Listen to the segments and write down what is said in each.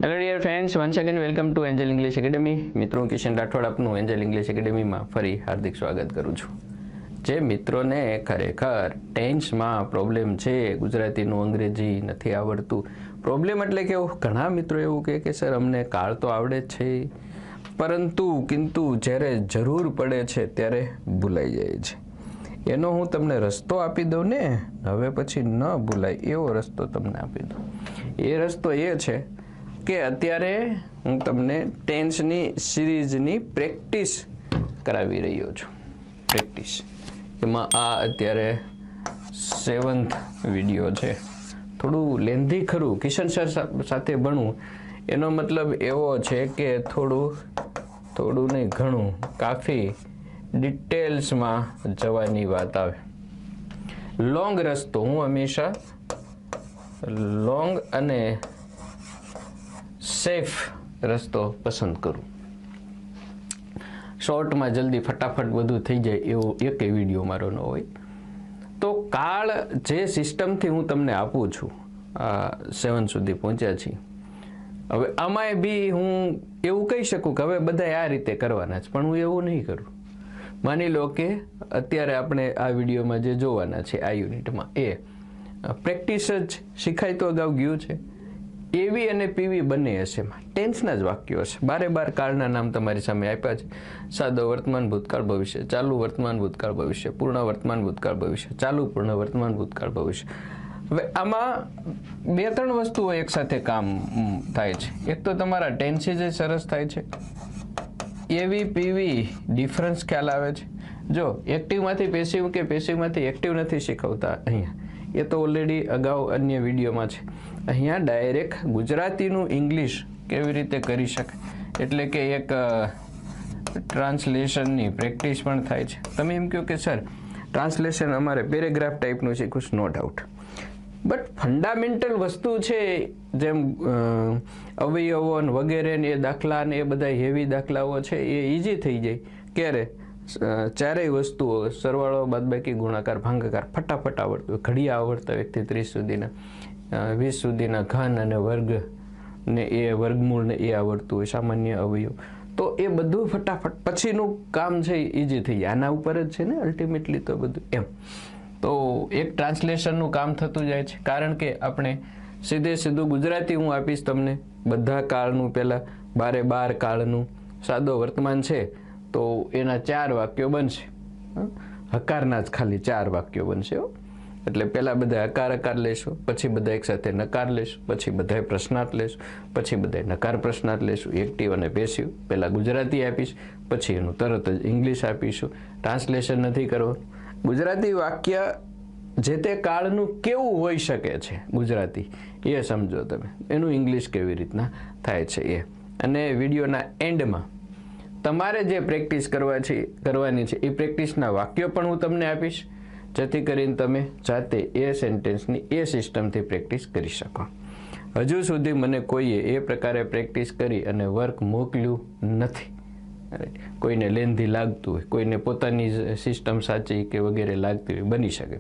Hello dear friends, once again welcome to Angel English Academy. મિત્રો, હું કિશન રાઠોડ આપનું Angel English એકેડમીમાં ફરી હાર્દિક સ્વાગત કરું છું. જે મિત્રોને ખરેખર ટેન્સમાં પ્રોબ્લેમ છે, ગુજરાતીનું અંગ્રેજી નથી આવડતું, પ્રોબ્લેમ એટલે કે ઘણા મિત્રો એવું કહે કે સર અમને કાળ તો આવડે જ છે, કિંતુ જ્યારે જરૂર પડે છે ત્યારે ભૂલાઈ જાય છે. એનો હું તમને રસ્તો આપી દઉં ને, હવે પછી ન ભૂલાય એવો રસ્તો તમને આપી દઉં. એ રસ્તો એ છે કે અત્યારે હું તમને ટેન્સની સિરીઝની પ્રેક્ટિસ કરાવી રહ્યો છું. પ્રેક્ટિસ એમાં આ અત્યારે 7th વિડીયો છે. થોડું લેન્ધી ખરું, કિશન સર સાથે ભણવું એનો મતલબ એવો છે કે થોડું નહીં ઘણું કાફી ડિટેલ્સમાં જવાની વાત આવે. લોંગ રસ્તો હું હંમેશા લોંગ અને સેફ રસ્તો પસંદ કરું. શોર્ટમાં જલ્દી ફટાફટ બધું થઈ જાય એવો એક વિડીયો મારો ન હોય. તો કાળ જે સિસ્ટમથી હું તમને આપું છું, 7 સુધી પહોંચ્યા છીએ. હવે આમાંય બી હું એવું કહી શકું કે હવે બધા આ રીતે કરવાના છે, પણ હું એવું નહીં કરું. માની લો કે અત્યારે આપણે આ વિડીયોમાં જે જોવાના છે આ યુનિટમાં એ પ્રેક્ટિસ જ શીખાય તો અગાઉ ગયું છે. એવી અને પીવી બંને હશે, ટેન્સના જ વાક્યો હશે. બારે કાળના નામ તમારી સામે આપ્યા છે. સાદો વર્તમાન, ભૂતકાળ, ભવિષ્ય, ચાલુ વર્તમાન, ભૂતકાળ, ભવિષ્ય, પૂર્ણ વર્તમાન, ભૂતકાળ, ભવિષ્ય, ચાલુ પૂર્ણ વર્તમાન, ભૂતકાળ, ભવિષ્ય. હવે આમાં 2-3 વસ્તુઓ એકસાથે કામ થાય છે. એક તો તમારા ટેન્સીસ જ સરસ થાય છે. એવી પીવી ડિફરન્સ ખ્યાલ આવે છે. જો એક્ટિવમાંથી પેસિવ કે પેસિવમાંથી એક્ટિવ નથી શીખવતા અહીંયા, એ તો ઓલરેડી અગાઉ અન્ય વિડીયોમાં છે. અહીંયા ડાયરેક્ટ ગુજરાતીનું ઇંગ્લિશ કેવી રીતે કરી શકાય, એટલે કે એક ટ્રાન્સલેશનની પ્રેક્ટિસ પણ થાય છે. તમે એમ કહો કે સર ટ્રાન્સલેશન અમારે પેરેગ્રાફ ટાઈપનું શીખવું, નો ડાઉટ, બટ ફંડામેન્ટલ વસ્તુ છે જેમ અવયવો વગેરે એ દાખલા ને એ બધા હેવી દાખલાઓ છે એ ઇઝી થઈ જાય. ક્યારે? ચારેય વસ્તુઓ સરવાળો, બાદબાકી, ગુણાકાર, ભાગાકાર ફટાફટ આવડતું હોય. ઘડિયા આવડતા 1 થી 30 સુધીના, 20 સુધીના ઘન અને વર્ગ ને એ વર્ગમૂળ ને એ આવડતું હોય, સામાન્ય અવયવ. તો એ બધું ફટાફટ પછીનું કામ છે ઇઝી થઈ જાય. આના ઉપર જ છે ને અલ્ટિમેટલી તો બધું એમ. તો એક ટ્રાન્સલેશનનું કામ થતું જાય છે, કારણ કે આપણે સીધું ગુજરાતી હું આપીશ તમને બધા કાળનું. પહેલાં 12 કાળનું સાદો વર્તમાન છે તો એના 4 વાક્યો બનશે. હકારના જ ખાલી 4 વાક્યો બનશે. એટલે પહેલાં બધા હકાર લેશું, પછી બધા એકસાથે નકાર લેશું, પછી બધા પ્રશ્નાર્થ લેશું, પછી બધા નકાર પ્રશ્નાર્થ લેશું. એક્ટિવ અને પેસિવ પહેલાં ગુજરાતી આપીશ, પછી એનું તરત જ ઇંગ્લિશ આપીશું. ટ્રાન્સલેશન નથી કરવાનું. ગુજરાતી વાક્ય જે તે કાળનું કેવું હોઈ શકે છે ગુજરાતી એ સમજો તમે, એનું ઇંગ્લિશ કેવી રીતના થાય છે એ. અને વિડીયોના એન્ડમાં તમારે જે પ્રેક્ટિસ કરવાની છે એ પ્રેક્ટિસના વાક્યો પણ હું તમને આપીશ, જેથી કરીને તમે જાતે એ સેન્ટેન્સની એ સિસ્ટમથી પ્રેક્ટિસ કરી શકો. હજુ સુધી મને કોઈએ એ પ્રકારે પ્રેક્ટિસ કરી અને વર્ક મોકલ્યું નથી. કોઈને લેન્ધી લાગતું હોય, કોઈને પોતાની સિસ્ટમ સાચી કે વગેરે લાગતી હોય, બની શકે.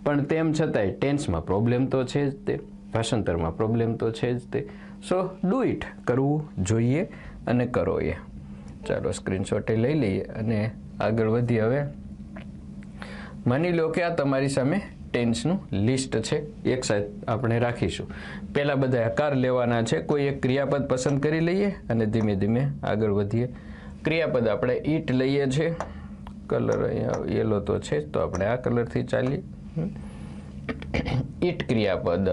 પણ તેમ છતાંય ટેન્સમાં પ્રોબ્લેમ તો છે જ તે, ભાષાંતરમાં પ્રોબ્લેમ તો છે જ તે. સો ડુ ઇટ, કરવું જોઈએ અને કરો એ. ચાલો સ્ક્રીનશોટ લઈ લઈએ અને આગળ વધીએ. હવે માની લો કે આ તમારી સામે ટેન્સનું લિસ્ટ છે, એક સાઈડ આપણે રાખીશું. પહેલાં બધા હકાર લેવાના છે. કોઈ એક ક્રિયાપદ પસંદ કરી લઈએ અને ધીમે ધીમે આગળ વધીએ. ક્રિયાપદ આપણે ઈટ લઈએ છીએ. કલર અહીંયા યેલો તો છે, તો આપણે આ કલરથી ચાલીએ. ઈટ ક્રિયાપદ,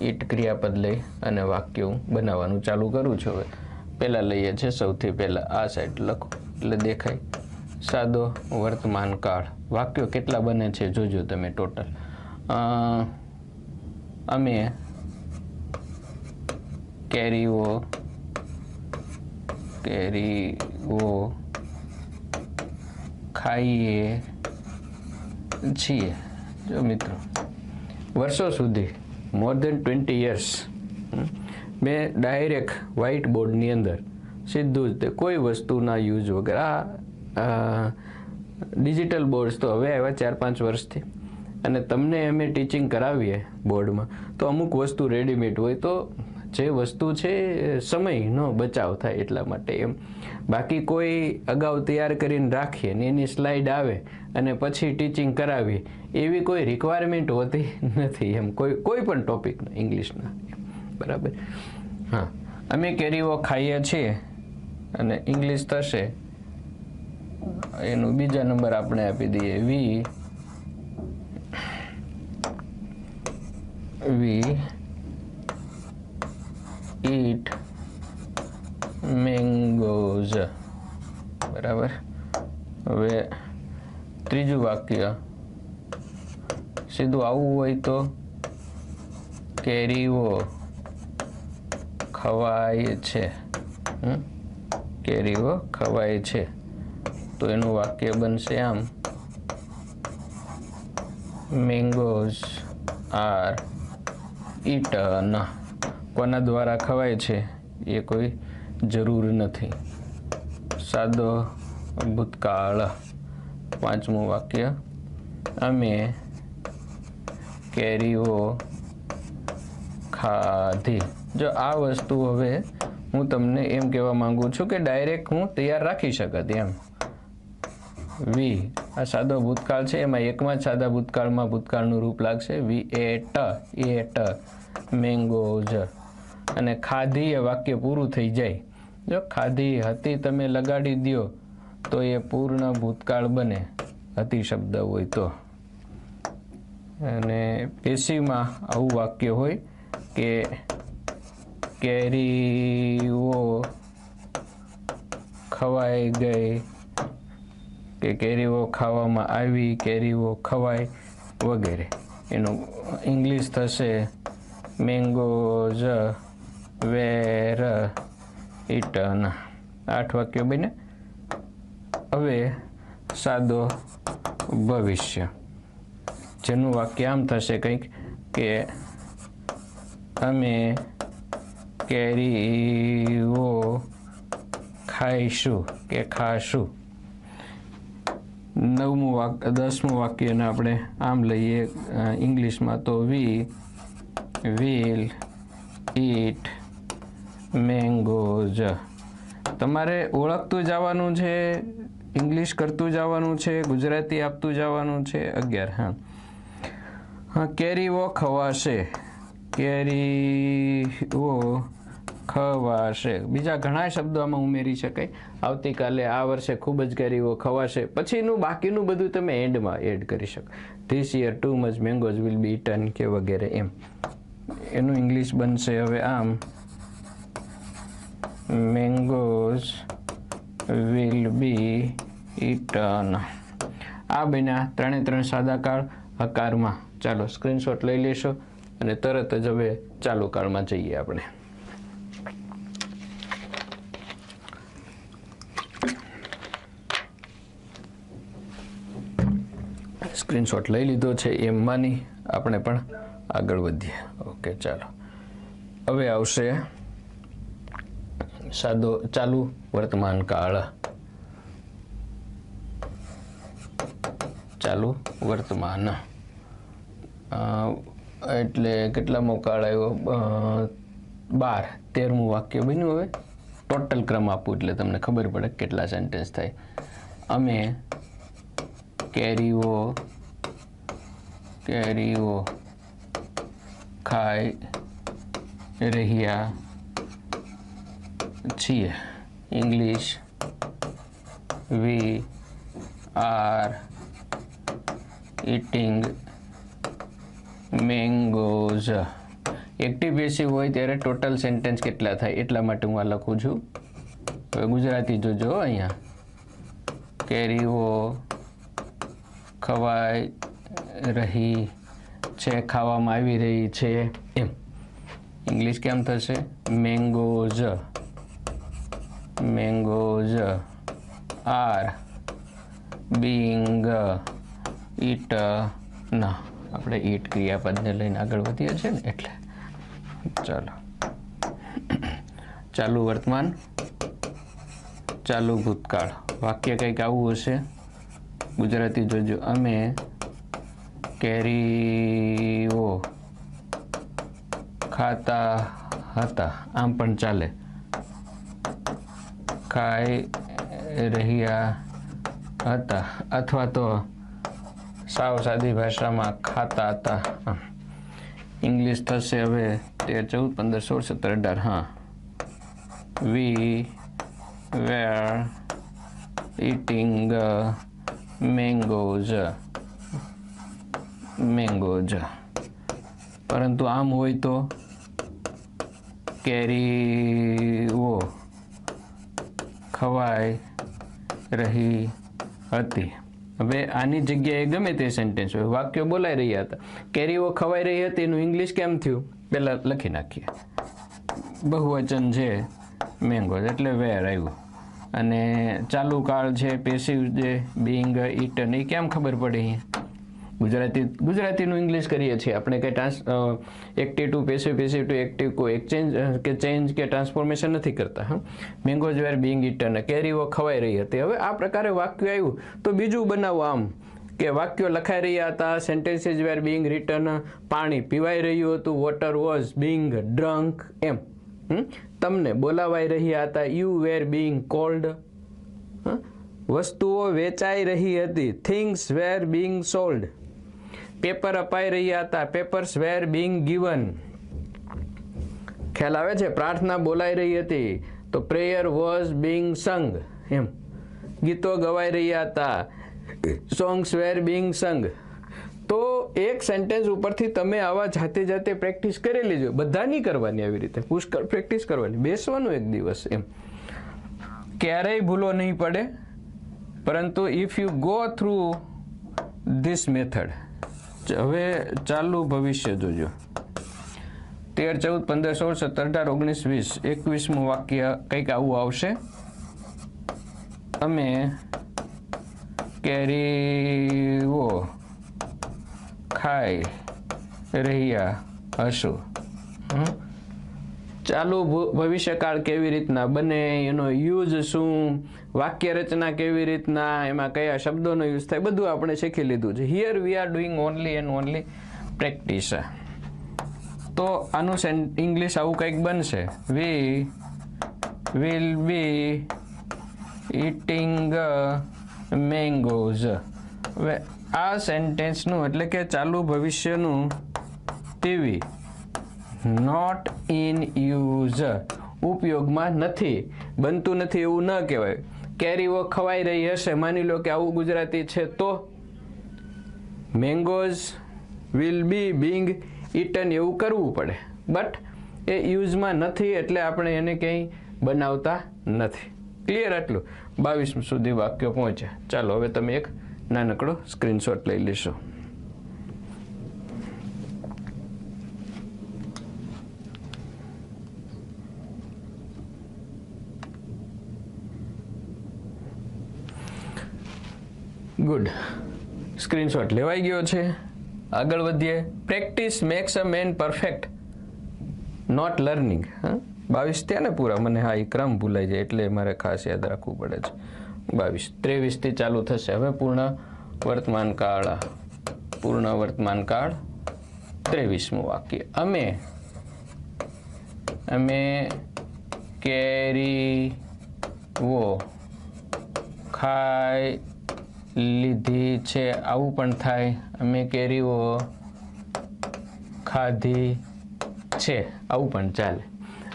ઈટ ક્રિયાપદ લઈ અને વાક્ય હું બનાવવાનું ચાલુ કરું છું. હવે પહેલાં લઈએ છીએ, સૌથી પહેલાં આ સાઈડ લખો એટલે દેખાય. સાદો વર્તમાન કાળ. વાક્યો કેટલા બને છે જોજો તમે ટોટલ. અમે કેરીઓ ખાઈએ છીએ. જો મિત્રો, વર્ષો સુધી મોર દેન 20 years મેં ડાયરેક્ટ વ્હાઇટ બોર્ડની અંદર સીધું જ તે કોઈ વસ્તુના યુઝ વગર, આ ડિજિટલ બોર્ડ્સ તો હવે આવ્યા 4-5 વર્ષથી, અને તમને અમે ટીચિંગ કરાવીએ બોર્ડમાં તો અમુક વસ્તુ રેડીમેડ હોય તો જે વસ્તુ છે સમયનો બચાવ થાય એટલા માટે એમ. બાકી કોઈ અગાઉ તૈયાર કરીને રાખીએ ને એની સ્લાઇડ આવે અને પછી ટીચિંગ કરાવીએ એવી કોઈ રિક્વાયરમેન્ટ હોતી નથી એમ, કોઈ પણ ટોપિકના ઇંગ્લિશના. બરાબર. હા, અમે કેરીઓ ખાઈએ છીએ અને ઇંગ્લિશ થશે એનું બીજા નંબર આપણે આપી દઈએ વી eat mangoes. બરાબર. હવે ત્રીજું વાક્ય સીધું આવું હોય તો કેરીઓ ખવાય છે. કેરીઓ ખવાય છે તો એનું વાક્ય બનશે આમ mangoes are eaten. કોના દ્વારા ખવાય છે એ કોઈ જરૂર નથી. સાદો ભૂતકાળ. પાંચમું વાક્ય અમે કેરીઓ ખાધી. જો આ વસ્તુ હવે હું તમને એમ કહેવા માંગુ છું કે ડાયરેક્ટ હું તૈયાર રાખી શકત એમ. વી આ સાદો ભૂતકાળ છે, એમાં એકમાં જ સાદા ભૂતકાળમાં ભૂતકાળનું રૂપ લાગશે વી એટ મેંગોઝ. અને ખાધી એ વાક્ય પૂરું થઈ જાય. જો ખાધી હતી તમે લગાડી દો તો એ પૂર્ણ ભૂતકાળ બને હતી શબ્દ હોય તો. અને પેશીમાં આવું વાક્ય હોય કે કેરીઓ ખવાઈ ગઈ કે કેરીઓ ખાવામાં આવી, કેરીઓ ખવાય વગેરે. એનું ઇંગ્લિશ થશે મેંગોઝ વેર eaten. 8 વાક્યો બને. હવે સાદો ભવિષ્ય જેનું વાક્ય આમ થશે કંઈક કે અમે કેરીઓ ખાઈશું કે ખાશું. 10મું વાક્યને આપણે આમ લઈએ ઇંગ્લિશમાં તો વી વિલ eat mangoes. તમારે ઓળખતું જવાનું છે, ઇંગ્લિશ કરતું જવાનું છે, ગુજરાતી આપતું જવાનું છે. 11 હા કેરીઓ ખવાશે, કેરીઓ ખવાશે. બીજા ઘણા શબ્દો આમાં ઉમેરી શકાય. આવતીકાલે આ વર્ષે ખૂબ જ કેરીઓ ખવાશે પછીનું બાકીનું બધું તમે એન્ડમાં એડ કરી શકો. This year too much mangoes will be eaten કે વગેરે એમ. એનું ઇંગ્લિશ બનશે હવે આમ મેંગોઝ વિલ બી ઇટન. આ બન્યા 3 સાદા કાળ હકારમાં. ચાલો સ્ક્રીનશોટ લઈ લેશો અને તરત જ હવે ચાલુ કાળમાં જઈએ આપણે. સ્ક્રીનશોટ લઈ લીધો છે એમ માની આપણે પણ આગળ વધીએ. ઓકે ચાલો. હવે આવશે સાદો ચાલુ વર્તમાન કાળ. ચાલુ વર્તમાન એટલે કેટલામો કાળ આવ્યો? 12. 13મું વાક્ય બન્યું. હવે ટોટલ ક્રમ આપું એટલે તમને ખબર પડે કેટલા સેન્ટેન્સ થાય. અમે કેરીઓ ખાઈ રહ્યા છીએ. English we are eating mangoes. Active passive હોય ત્યારે ટોટલ સેન્ટેન્સ કેટલા થાય એટલા માટે હું આ લખું છું. હવે ગુજરાતી જોજો અહીંયા. કેરીઓ ખવાઈ રહી છે, ખાવામાં આવી રહી છે એમ. ઇંગ્લિશ કેમ થશે? Mangoes are being eaten. આપણે ઈટ ક્રિયાપદને લઈને આગળ વધીએ છીએ ને એટલે. ચાલો ચાલુ વર્તમાન, ચાલુ ભૂતકાળ. વાક્ય કંઈક આવું હશે. ગુજરાતી જોજો. અમે કેરીઓ ખાતા હતા, આમ પણ ચાલે. ખાઈ રહ્યા હતા, અથવા તો સાવ સાદી ભાષામાં ખાતા હતા. ઇંગ્લિશ થશે હવે 13, 14, 15, 16, 17, 18. હા, વી વેર eating mangoes. પરંતુ આમ હોય તો કેરીઓ ખવાઈ રહી હતી. હવે આની જગ્યાએ ગમે તે સેન્ટેન્સ હોય, વાક્યો બોલાઈ રહ્યા હતા, કેરીઓ ખવાઈ રહી હતી એનું ઇંગ્લિશ કેમ થયું પહેલા લખી નાખીએ. બહુવચન છે મેંગોઝ એટલે વેર આવ્યું, અને ચાલુ કાળ છે પેસિવ છે બીંગ ઈટન, એ કેમ ખબર પડે? ગુજરાતીનું ઇંગ્લિશ કરીએ છીએ આપણે, કંઈ active to passive, passive to active કોઈ એક્સચેન્જ કે ચેન્જ કે ટ્રાન્સફોર્મેશન નથી કરતા. હા, મેંગોઝ વેર બીંગ ઈટન, કેરીઓ ખવાઈ રહી હતી. હવે આ પ્રકારે વાક્ય આવ્યું તો બીજું બનાવો આમ કે વાક્યો લખાઈ રહ્યા હતા, સેન્ટેન્સીસ વેર બીંગ રિટન, પાણી પીવાઈ રહ્યું હતું, વોટર વોઝ બીંગ ડ્રંક, એમ. તમને બોલાવાઈ રહ્યા હતા, યુ વેર બીંગ કોલ્ડ. વસ્તુઓ વેચાઈ રહી હતી, થિંગ્સ વેર બીંગ સોલ્ડ. પેપર અપાઈ રહ્યા હતા, પેપર્સ વેર બીંગ ગિવન. ખ્યાલ આવે છે? પ્રાર્થના બોલાઈ રહી હતી તો પ્રેયર વોઝ બીંગ સંગ, એમ. ગીતો ગવાઈ રહ્યા હતા, સોંગ્સ વેર બીંગ સંગ. તો એક સેન્ટેન્સ ઉપરથી તમે આવા જાતે પ્રેક્ટિસ કરી લેજો. બધા નહીં કરવાની આવી રીતે, પુષ્કળ પ્રેક્ટિસ કરવાની, બેસવાનું એક દિવસ, એમ. ક્યારેય ભૂલો નહીં પડે, પરંતુ if you go through this method. હવે ચાલુ ભવિષ્ય જોજો. 13, 14, 15, 16, 17, 18, 19, 20, 21મું વાક્ય કંઈક આવું આવશે. અમે કેરીઓ ખાઈ રહ્યા હશું. ચાલુ ભવિષ્યકાળ કેવી રીતના બને, એનો યુઝ શું, વાક્ય રચના કેવી રીતના, એમાં કયા શબ્દોનો યુઝ થાય, બધું આપણે શીખી લીધું છે. Here we are doing only and only practice. તો આનું ઇંગ્લિશ આવું કંઈક બનશે, we will be eating mangoes. હવે આ સેન્ટેન્સનું એટલે કે ચાલુ ભવિષ્યનું ટીવી નોટ ઇન યુઝ, ઉપયોગમાં નથી, બનતું નથી એવું ન કહેવાય. કેરીઓ ખવાઈ રહી હશે, માની લો કે આવું ગુજરાતી છે, તો mangoes will be being eaten એવું કરવું પડે. બટ એ યુઝમાં નથી એટલે આપણે એને કંઈ બનાવતા નથી. ક્લિયર? આટલું 22 સુધી વાક્યો પહોંચ્યા. ચાલો હવે તમે એક નાનકડો સ્ક્રીનશોટ લઈ લેશો. ગુડ, સ્ક્રીનશોટ લેવાઈ ગયો છે. આગળ વધીએ. Practice makes a man perfect, not learning. 22 થયા ને પૂરા? મને હા, એ ક્રમ ભૂલાઈ જાય એટલે મારે ખાસ યાદ રાખવું પડે છે. 22, 23 થી ચાલુ થશે હવે પૂર્ણ વર્તમાન કાળ. પૂર્ણ વર્તમાન કાળ 23મું વાક્ય. અમે કેરીઓ ખાઈ લીધી છે, આવું પણ થાય. અમે કેરીઓ ખાધી છે, આવું પણ ચાલે.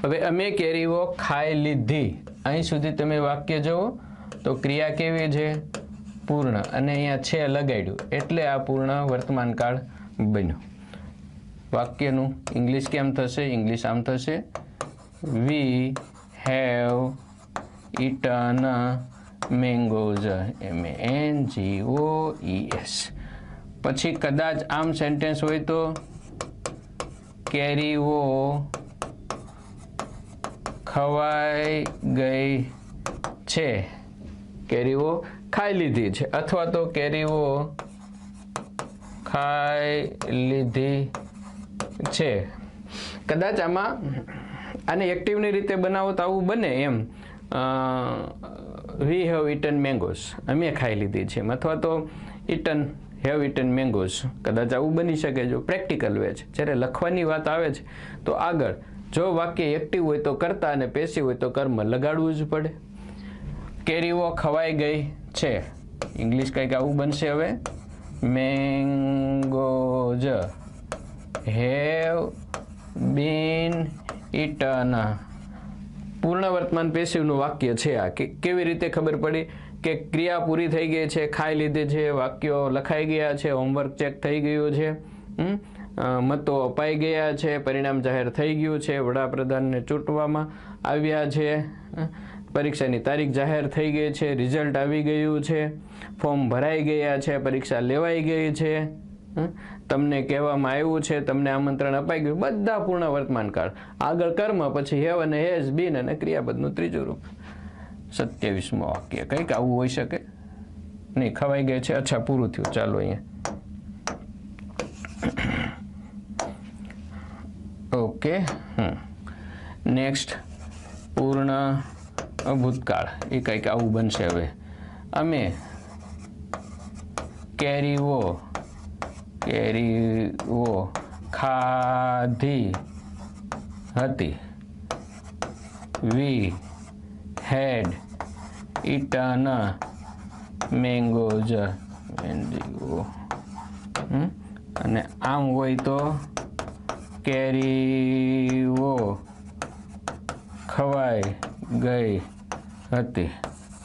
હવે અમે કેરીઓ ખાઈ લીધી, અહીં સુધી તમે વાક્ય જુઓ તો ક્રિયા કેવી છે? પૂર્ણ, અને અહીંયા છે લગાડ્યું એટલે આ પૂર્ણ વર્તમાન કાળ બન્યું. વાક્યનું ઇંગ્લિશ કેમ થશે? ઇંગ્લિશ આમ થશે, we have eaten mangoes, MANGOES. પછી કદાચ આમ સેન્ટેન્સ હોય તો કેરીઓ ખવાઈ ગઈ છે, કેરીઓ ખાઈ લીધી છે, અથવા તો કેરીઓ ખાઈ લીધી છે. કદાચ આમાં આને એક્ટિવની રીતે બનાવો તો આવું બને, એમ. વી હેવ ઇટન મેંગોઝ, અમે ખાઈ લીધી છે, અથવા તો ઇટન હેવ ઇટન મેંગોઝ, કદાચ આવું બની શકે જો પ્રેક્ટિકલ વે છે. જ્યારે લખવાની વાત આવે છે તો આગળ જો વાક્ય એક્ટિવ હોય તો કર્તા અને પેસિવ હોય તો કર્મ લગાડવું જ પડે. કેરીઓ ખવાઈ ગઈ છે, ઇંગ્લિશ કંઈક આવું બનશે હવે, મેંગોઝ હેવ બીન ઇટન. પૂર્ણ વર્તમાન પેસિવનું વાક્ય છે આ. કેવી રીતે ખબર પડી કે ક્રિયા પૂરી થઈ ગઈ છે, ખાઈ લીધી છે, વાક્યો લખાઈ ગયા છે, હોમવર્ક ચેક થઈ ગયું છે, મતો અપાઈ ગયા છે, પરિણામ જાહેર થઈ ગયું છે, વડાપ્રધાનને ચૂંટવામાં આવ્યા છે, પરીક્ષાની તારીખ જાહેર થઈ ગઈ છે, રિઝલ્ટ આવી ગયું છે, ફોર્મ ભરાઈ ગયા છે, પરીક્ષા લેવાઈ ગઈ છે, તમને કહેવામાં આવ્યું છે, તમને આમંત્રણ અપાઈ ગયું, બધા પૂર્ણ વર્તમાન કાળ. આગળ કર્મ, પછી હેવ અને હેઝ બીન અને ક્રિયાપદનું ત્રીજું રૂપ. 27મું વાક્ય કંઈક આવું હોઈ શકે. નહીં, ખવાઈ ગઈ છે, અચ્છા પૂરું થયું. ચાલો અહીંયા ઓકે. નેક્સ્ટ પૂર્ણ ભૂતકાળ, એ કંઈક આવું બનશે હવે, અમે કેરીઓ ખાધી હતી, વી હેડ ઇટન મેંગોઝ. અને આમ હોય તો કેરીઓ ખવાઈ ગઈ હતી,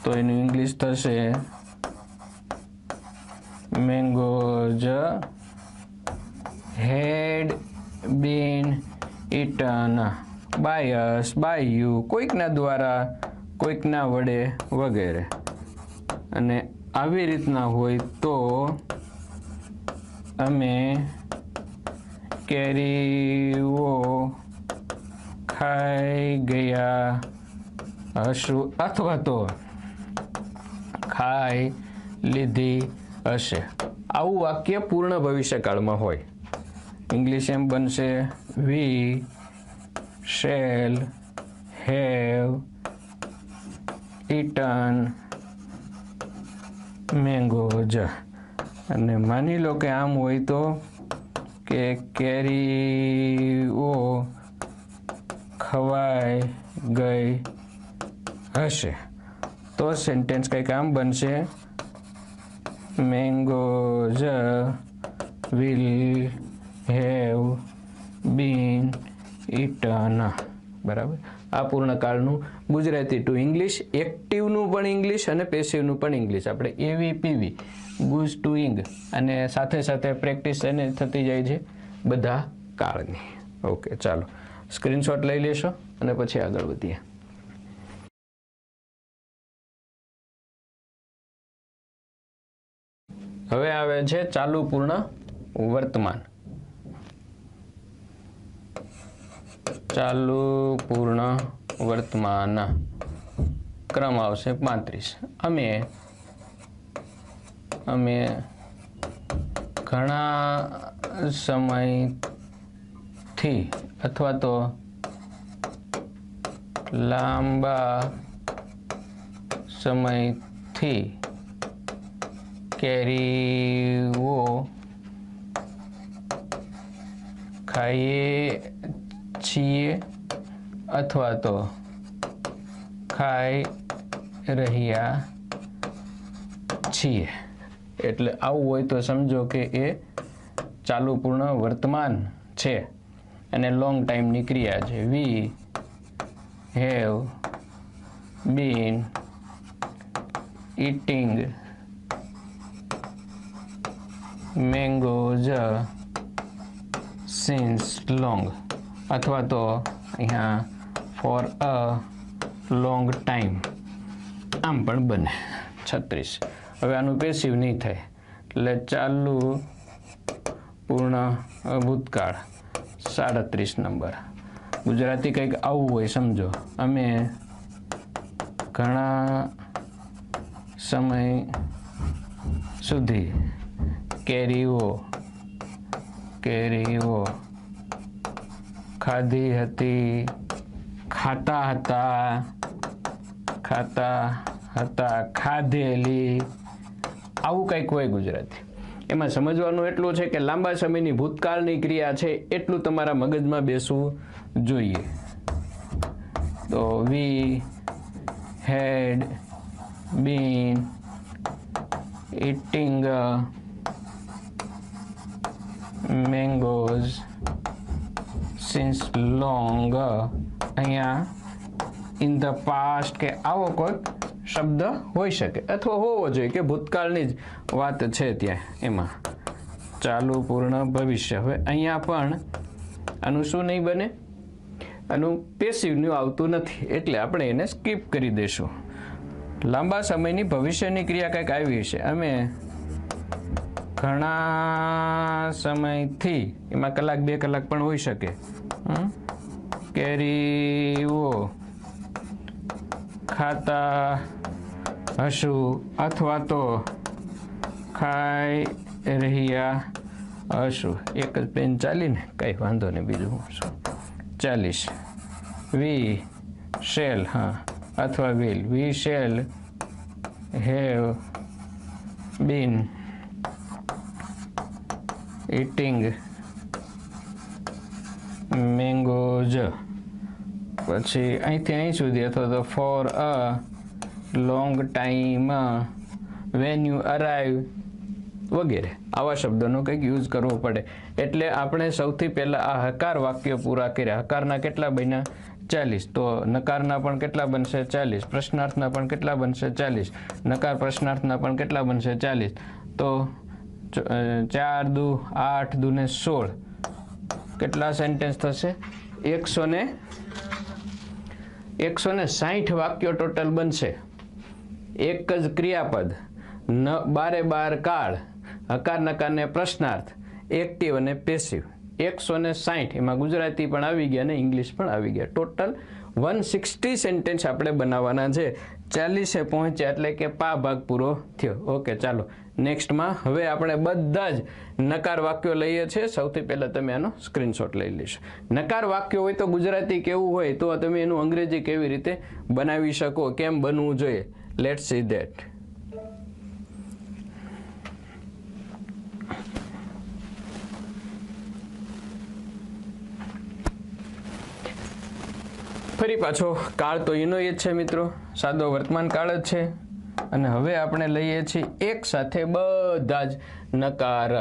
તો એનું ઇંગ્લિશ થશે mangoes had been eaten by us, by you, કોઈકના દ્વારા, કોઈકના વડે વગેરે. અને આવી રીતના હોય તો અમે કેરીઓ ખાઈ ગયા હશું અથવા તો ખાઈ લીધી હશે. આવું વાક્ય પૂર્ણ ભવિષ્યકાળમાં હોય. ઇંગ્લિશ એમ બનશે, we shall have eaten mangoes. અને માની લો કે આમ હોય તો કે કેરીઓ ખવાઈ ગઈ હશે, તો સેન્ટેન્સ કંઈક આમ બનશે, mangoes will have bin eaten. બરાબર. આ પૂર્ણકાળનું ગુજરાતી ટુ ઇંગ્લિશ, એક્ટિવનું પણ ઇંગ્લિશ અને પેસિવનું પણ ઇંગ્લિશ. આપણે એવી પીવી ગુઝ ટુ ઇંગ, અને સાથે સાથે પ્રેક્ટિસ એને થતી જાય છે બધા કાળની. ઓકે, ચાલો સ્ક્રીનશોટ લઈ લેશો અને પછી આગળ વધીએ. હવે આવે છે ચાલુ પૂર્ણ વર્તમાન. ચાલુ પૂર્ણ વર્તમાન ક્રમ આવશે 35. અમે ઘણા સમયથી અથવા તો લાંબા સમયથી કેરીઓ ખાઈએ છીએ અથવા તો ખાઈ રહ્યા છીએ. એટલે આવું હોય તો સમજો કે એ ચાલુ પૂર્ણ વર્તમાન છે અને લોંગ ટાઈમની ક્રિયા છે. We have been eating mangoes since long, અથવા તો અહીંયા ફોર અ લોંગ ટાઈમ, આમ પણ બને. 36. હવે આનું પેસિવ નહીં થાય, એટલે ચાલુ પૂર્ણ ભૂતકાળ 37 નંબર. ગુજરાતી કંઈક આવું હોય સમજો, અમે ઘણા સમય સુધી કેરીઓ ખાધી હતી, ખાતા હતા, ખાધેલી, આવું કંઈક હોય ગુજરાતી. એમાં સમજવાનું એટલું છે કે લાંબા સમયની ભૂતકાળની ક્રિયા છે એટલું તમારા મગજમાં બેસવું જોઈએ. તો વી હેડ બીન eating mangoes since long. અહીંયા ઇન ધ પાસ્ટ કે આવો કોઈક શબ્દ હોઈ શકે અથવા હોવો જોઈએ કે ભૂતકાળની જ વાત છે ત્યાં. એમાં ચાલુ પૂર્ણ ભવિષ્ય. હવે અહીંયા પણ આનું શું નહીં બને, આનું પેસિવનું આવતું નથી એટલે આપણે એને સ્કીપ કરી દઈશું. લાંબા સમયની ભવિષ્યની ક્રિયા કંઈક આવી છે. અમે ઘણા સમયથી, એમાં કલાક 2 કલાક પણ હોઈ શકે, કેરીઓ ખાતા હશું અથવા તો ખાઈ રહ્યા હશું. એક જ પેન ચાલીને કંઈ વાંધો નહીં, બીજું શું 40. વી શેલ, હા, અથવા will, we shall have been eating mangoes. પછી અહીંથી અહીં સુધી અથવા તો for a long time, when you arrive વગેરે આવા શબ્દોનો કંઈક યુઝ કરવો પડે. એટલે આપણે સૌથી પહેલાં આ હકાર વાક્યો પૂરા કર્યા. હકારના કેટલા બન્યા? 40. તો નકારના પણ કેટલા બનશે? 40. પ્રશ્નાર્થના પણ કેટલા બનશે? 40. નકાર પ્રશ્નાર્થના પણ કેટલા બનશે? 40. તો 4 દુ 8 દુ ને 16 કેટલા સેન્ટેન્સ થશે? 160 વાક્યો ટોટલ બનશે. એક જ ક્રિયાપદ, 12 કાળ, હકાર નકાર ને પ્રશ્નાર્થ, એક્ટિવ અને પેસિવ. 160. એમાં ગુજરાતી પણ આવી ગયા અને ઇંગ્લિશ પણ આવી ગયા. ટોટલ 160 સેન્ટેન્સ આપણે બનાવવાના છે. 40 પહોંચ્યા એટલે કે ભાગ પૂરો થયો. ઓકે, ચાલો નેક્સ્ટમાં હવે આપણે બધા જ નકાર વાક્યો લઈએ છીએ. સૌથી પહેલાં તમે આનો સ્ક્રીનશોટ લઈ લેશો. નકાર વાક્યો હોય તો ગુજરાતી કેવું હોય તો તમે એનું અંગ્રેજી કેવી રીતે બનાવી શકો, કેમ બનવું જોઈએ. Let's see that. ફરી પાછો કાળ તો એનો એ જ છે મિત્રો, સાદો વર્તમાન કાળ જ છે. અને હવે આપણે લઈએ છીએ એક સાથે બધા જ નકાર.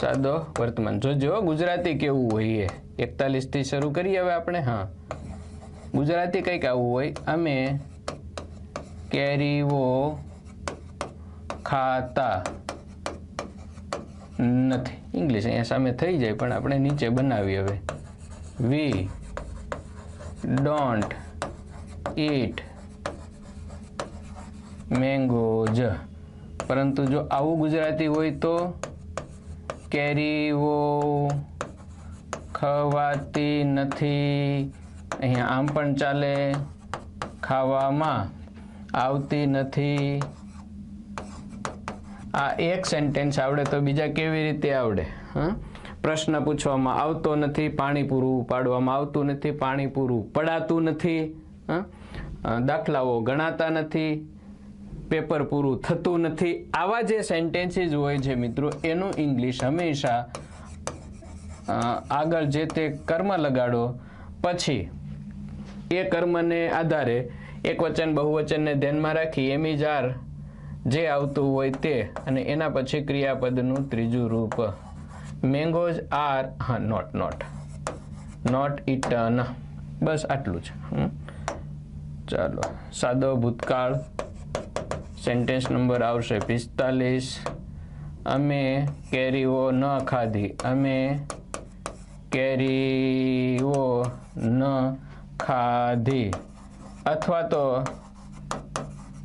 સાદો વર્તમાન. જોજો ગુજરાતી કેવું હોય એ 41 થી શરૂ કરીએ હવે આપણે. હા, ગુજરાતી કંઈક આવું હોય. અમે કેરીઓ ખાતા નથી. ઇંગ્લિશ અહીંયા સામે થઈ જાય પણ આપણે નીચે બનાવી. હવે વી don't eat mangoes. પરંતુ જો આવું ગુજરાતી હોય તો કેરીઓ ખવાતી નથી. અહીંયા આમ પણ ચાલે, ખાવામાં આવતી નથી. આ એક સેન્ટેન્સ આવડે તો બીજા કેવી રીતે આવડે? પ્રશ્ન પૂછવામાં આવતો નથી, પાણી પૂરું પાડવામાં આવતું નથી, પાણી પૂરું પડાતું નથી, દાખલાઓ ગણાતા નથી, પેપર પૂરું થતું નથી. આવા જે સેન્ટેન્સીસ હોય છે મિત્રો, એનું ઇંગ્લિશ હંમેશા આગળ જે તે કર્મ લગાડો, પછી એ કર્મને આધારે એકવચન બહુવચનને ધ્યાનમાં રાખી એમિજાર જે આવતું હોય તે, અને એના પછી ક્રિયાપદનું ત્રીજું રૂપ. મેંગોઝ આર, હા, નોટ ઇટન. બસ આટલું છે. ચાલો, સાદો ભૂતકાળ. સેન્ટેન્સ નંબર આવશે 45. અમે કેરીઓ ન ખાધી. અમે કેરીઓ ન ખાધી અથવા તો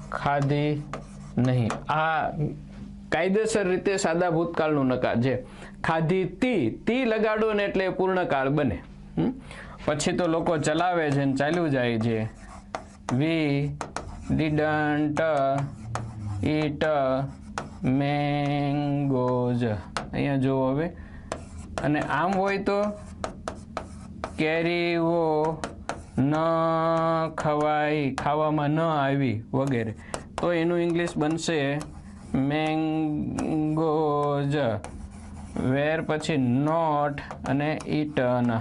ખાધી નહીં. આ કાયદેસર રીતે સાદા ભૂતકાળનું નકાર છે. ખાધી તી લગાડો ને એટલે પૂર્ણકાળ બને. પછી તો લોકો ચલાવે છે ને ચાલ્યું જાય છે. વી ડીડન્ટ ઈટ મેંગોઝ. અહીંયા જુઓ હવે. અને આમ હોય તો કેરીઓ ન ખવાઈ, ખાવામાં ન આવી વગેરે. તો એનું ઇંગ્લિશ બનશે મેંગોઝ, વેર પછી નોટ અને ઇટન,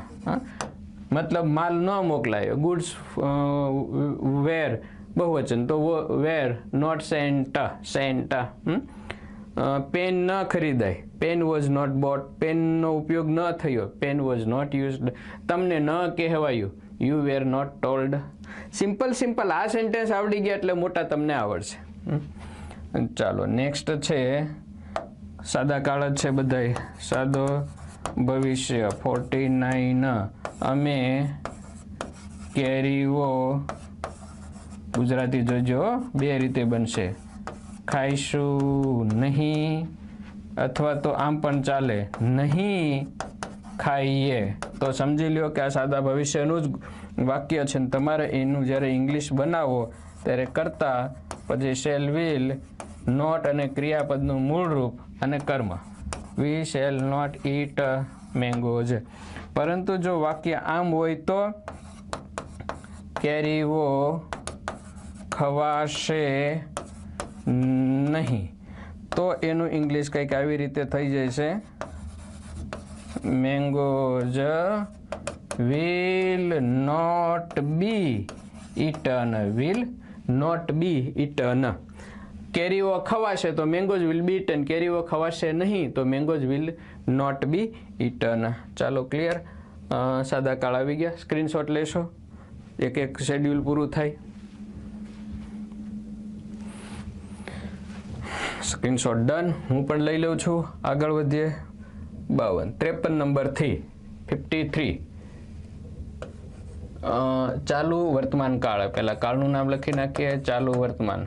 મતલબ માલ ન મોકલાયો. ગુડ્સ વેર બહુવચન તો વેર નોટ સેન્ટ. પેન ન ખરીદાય, પેન વોઝ નોટ બોટ, પેનનો ઉપયોગ ન થયો, પેન વોઝ નોટ યુઝડ. તમને ન કહેવાયું, you were not told. Simple આ સેન્ટેન્સ આવડી ગયા એટલે મોટા તમને આવડશે. ચાલો નેક્સ્ટ છે સાદા કાળ જ છે બધાય. સાદો ભવિષ્ય 49. અમે કેરીઓ, ગુજરાતી જોજો બે રીતે બનશે, ખાઈશું નહીં, અથવા તો આમ પણ ચાલે, નહીં ખાઈએ. તો સમજી લ્યો કે આ સાદા ભવિષ્યનું જ વાક્ય છે. તમારે એનું જ્યારે ઇંગ્લિશ બનાવો ત્યારે કરતા પછી શેલ, વિલ, નોટ અને ક્રિયાપદનું મૂળ રૂપ અને કર્મ. We shall not eat mangoes. પરંતુ જો વાક્ય આમ હોય તો કેરીઓ ખવાશે નહીં, તો એનું ઇંગ્લિશ કંઈક આવી રીતે થઈ જાય છે, mangoes will not be eaten. will not be eaten. કેરીઓ ખવાશે તો મેંગોઝ will be eaten. કેરીઓ ખવાશે નહીં તો mangoes will not be eaten. ચાલો ક્લિયર. સાદા કાળ આવી ગયા. સ્ક્રીનશોટ લેશો, એક શેડ્યુલ પૂરું થાય. Screenshot done. હું પણ લઈ લઉં છું. આગળ વધીએ. 53 નંબરથી 53. ચાલુ વર્તમાન કાળ. પહેલા કાળનું નામ લખી નાખીએ. ચાલુ વર્તમાન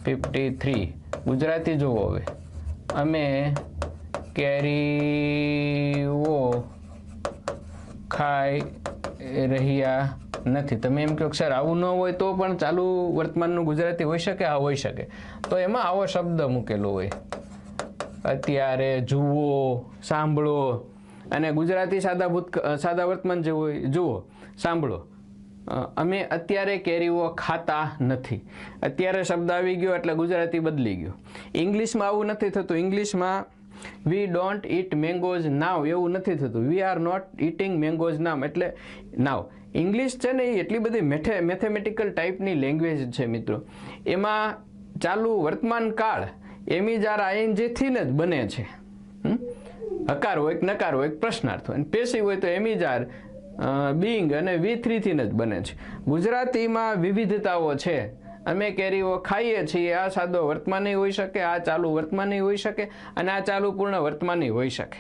53. ગુજરાતી જોવો હવે. અમે કેરીઓ ખાઈ રહ્યા નથી. તમે એમ કહો સર આવું ન હોય તો પણ ચાલુ વર્તમાનનું ગુજરાતી હોઈ શકે? આ હોઈ શકે. તો એમાં આવો શબ્દ મૂકેલો હોય, અત્યારે, જુઓ, સાંભળો. અને ગુજરાતી સાદા વર્તમાન જે હોય, જુઓ, સાંભળો. અમે અત્યારે કેરીઓ ખાતા નથી. અત્યારે શબ્દ આવી ગયો એટલે ગુજરાતી બદલી ગયો. ઇંગ્લિશમાં આવું નથી થતું. ઇંગ્લિશમાં we don't eat mangoes now એવું નથી થતું. We are not eating mangoes now એટલે નાવ. ઇંગ્લિશ છે ને એ એટલી બધી મેથેમેટિકલ ટાઈપની લેંગ્વેજ છે મિત્રો. એમાં ચાલુ વર્તમાન કાળ એમીજાર આઈએનજીથી જ બને છે. હકાર હોય કે નકાર હોય, પ્રશ્નાર્થ હોય. પેસિવ હોય તો એમીજાર, બીંગ અને V3 થી જ બને છે. ગુજરાતીમાં વિવિધતાઓ છે. અમે કેરીઓ ખાઈએ છીએ. આ સાદો વર્તમાની હોઈ શકે, આ ચાલુ વર્તમાની હોઈ શકે અને આ ચાલુ પૂર્ણ વર્તમાની હોઈ શકે.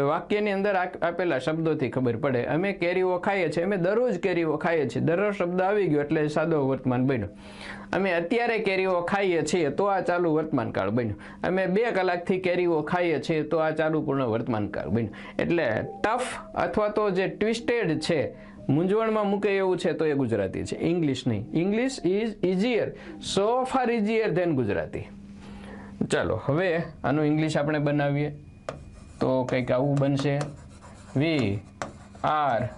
વાક્યની અંદર આપેલા શબ્દોથી ખબર પડે. અમે કેરીઓ ખાઈએ છીએ, અમે દરરોજ કેરીઓ ખાઈએ છીએ. દરરોજ શબ્દ આવી ગયો એટલે સાદો વર્તમાન બન્યો. અમે અત્યારે કેરીઓ ખાઈએ છીએ તો આ ચાલુ વર્તમાન કાળ બન્યું. અમે 2 કલાકથી કેરીઓ ખાઈએ છીએ તો આ ચાલુ પૂર્ણ વર્તમાન કાળ બન્યું. એટલે ટફ અથવા તો જે ટ્વિસ્ટેડ છે, મૂંઝવણમાં મૂકે એવું છે તો એ ગુજરાતી છે, ઇંગ્લિશ નહીં. English is easier, so far easier than Gujarati. ચાલો હવે આનું ઇંગ્લિશ આપણે બનાવીએ તો કંઈક આવું બનશે, we are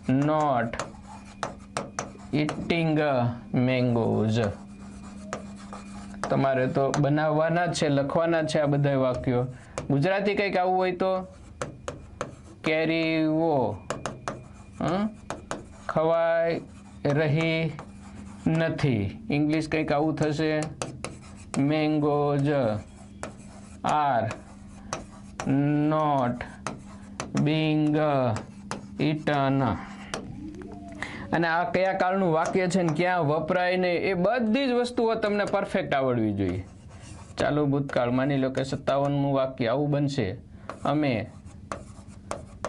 not eating mangoes. તમારે તો બનાવવાના જ છે, લખવાના જ છે આ બધા વાક્યો. ગુજરાતી કંઈક આવું હોય તો કેરીઓ ખવાઈ રહી નથી. ઇંગ્લિશ કંઈક આવું થશે, mangoes are not being eaten. અને આ કયા કાળનું વાક્ય છે ને ક્યાં વપરાય ને એ બધી જ વસ્તુઓ તમને પરફેક્ટ આવડવી જોઈએ. ચાલુ ભૂતકાળ, માની લો કે 57મું વાક્ય આવું બનશે, અમે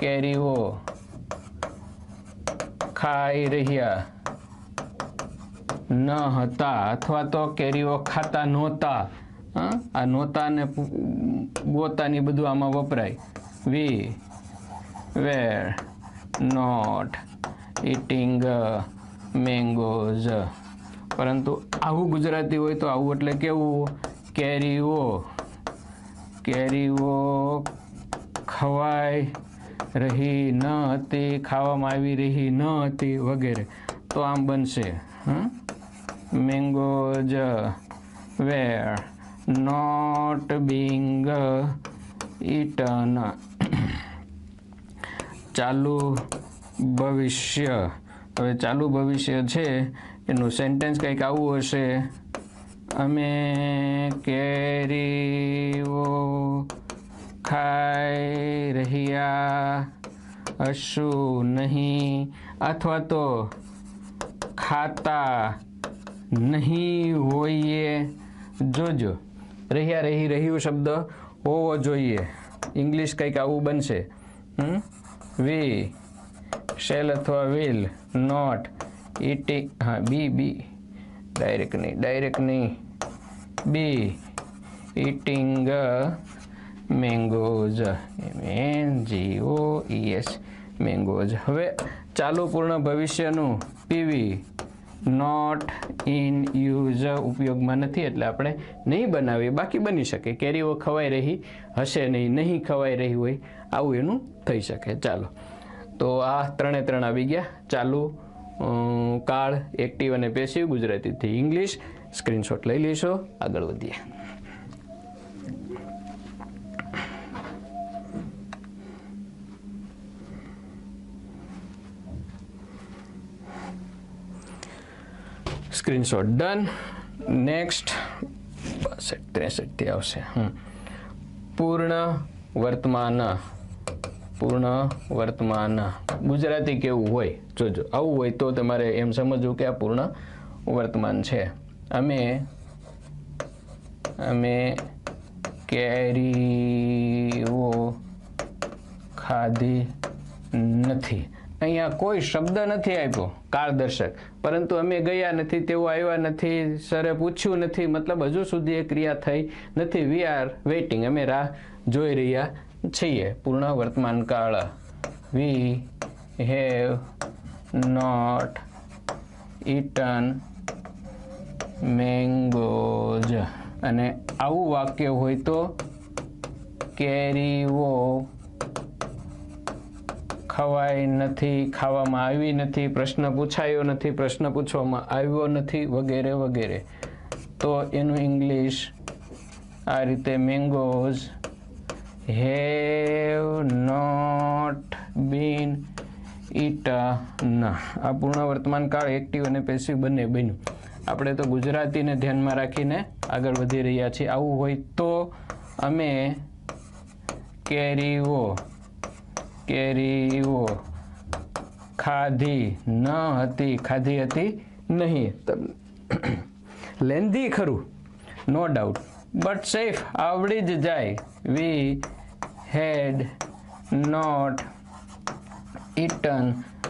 કેરીઓ ખાઈ રહ્યા ન હતા, અથવા તો કેરીઓ ખાતા નહોતા. આ નહોતા ને ગોતાની બધું આમાં વપરાય. વી વેર નોટ ઇટિંગ મેંગોઝ. પરંતુ આવું ગુજરાતી હોય તો આવું એટલે કેવું, કેરીઓ ખવાઈ રહી ન હતી, ખાવામાં આવી રહી ન હતી વગેરે. તો આમ બનશે, mangoes were not being eaten. ચાલુ ભવિષ્ય, હવે ચાલુ ભવિષ્ય છે એનું સેન્ટેન્સ કંઈક આવું હશે, અમે કેરીઓ ખાઈ રહ્યા હશું નહીં, અથવા તો ખાતા નહીં હોઈએ. જોજો, રહ્યા રહી રહ્યું શબ્દ હોવો જોઈએ. ઇંગ્લિશ કંઈક આવું બનશે, વી શેલ અથવા વિલ નોટ ઇટિંગ, હા બી ડાયરેક્ટ નહીં બી ઇટિંગ મેંગોઝ, MENGOES મેંગોઝ. હવે ચાલુ પૂર્ણ ભવિષ્યનું પીવી નોટ ઇન યુઝ ઉપયોગમાં નથી એટલે આપણે નહીં બનાવીએ, બાકી બની શકે કેરીઓ ખવાઈ રહી હશે નહીં, નહીં ખવાઈ રહી હોય આવું એનું થઈ શકે. ચાલો, તો આ ત્રણે ત્રણ આવી ગયા, ચાલુ, કાળ, એક્ટિવ અને પેસિવ, ગુજરાતીથી ઇંગ્લિશ. સ્ક્રીનશોટ લઈ લેશો, આગળ વધીએ. Screenshot done. નેક્સ્ટ 63 થી આવશે. પૂર્ણ વર્તમાન, પૂર્ણ વર્તમાન ગુજરાતી કેવું હોય જોજો. આવું હોય તો તમારે એમ સમજવું કે આ પૂર્ણ વર્તમાન છે. અમે કેરીઓ ખાધી નથી. અહીંયા કોઈ શબ્દ નથી આપ્યો કાળદર્શક, પરંતુ અમે ગયા નથી, તેઓ આવ્યા નથી, સરે પૂછ્યું નથી, મતલબ હજુ સુધી એ ક્રિયા થઈ નથી. વી આર વેઇટિંગ, અમે રાહ જોઈ રહ્યા છીએ. પૂર્ણ વર્તમાન કાળ. We have not eaten mangoes. અને આવું વાક્ય હોય તો કેરીઓ ખવાઈ નથી, ખાવામાં આવી નથી, પ્રશ્ન પૂછાયો નથી, પ્રશ્ન પૂછવામાં આવ્યો નથી, વગેરે વગેરે. તો એનું ઇંગ્લિશ આ રીતે, mangoes have not been eaten. આ પૂર્ણ વર્તમાન કાળ એક્ટિવ અને પેસિવ બંને બન્યું. આપણે તો ગુજરાતીને ધ્યાનમાં રાખીને આગળ વધી રહ્યા છીએ. આવું હોય તો અમે કેરીઓ ખાધી ન હતી, ખાધી હતી નહીં. લેન્ધી ખરું, નો ડાઉટ, બટ સેફ, આવડી જ જાય. વી હેડ નોટ ઇટન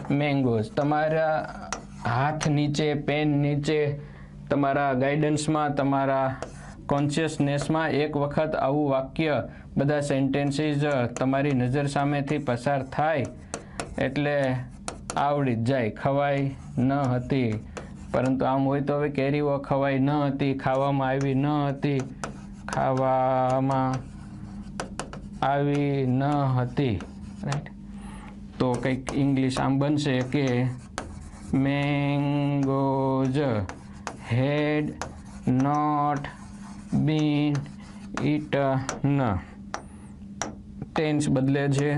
મેંગોઝ. તમારા હાથ નીચે, પેન નીચે, તમારા ગાઈડન્સમાં, તમારા કોન્શિયસનેસમાં એક વખત આવું વાક્ય, બધા સેન્ટેન્સીસ તમારી નજર સામેથી પસાર થાય એટલે આવડી જ જાય. ખવાઈ ન હતી, પરંતુ આમ હોય તો હવે કેરીઓ ખવાઈ ન હતી, ખાવામાં આવી ન હતી, ખાવામાં આવી ન હતી, રાઈટ. તો કંઈક ઇંગ્લિશ આમ બનશે કે mangoes had not been eaten. Tense બદલે છે,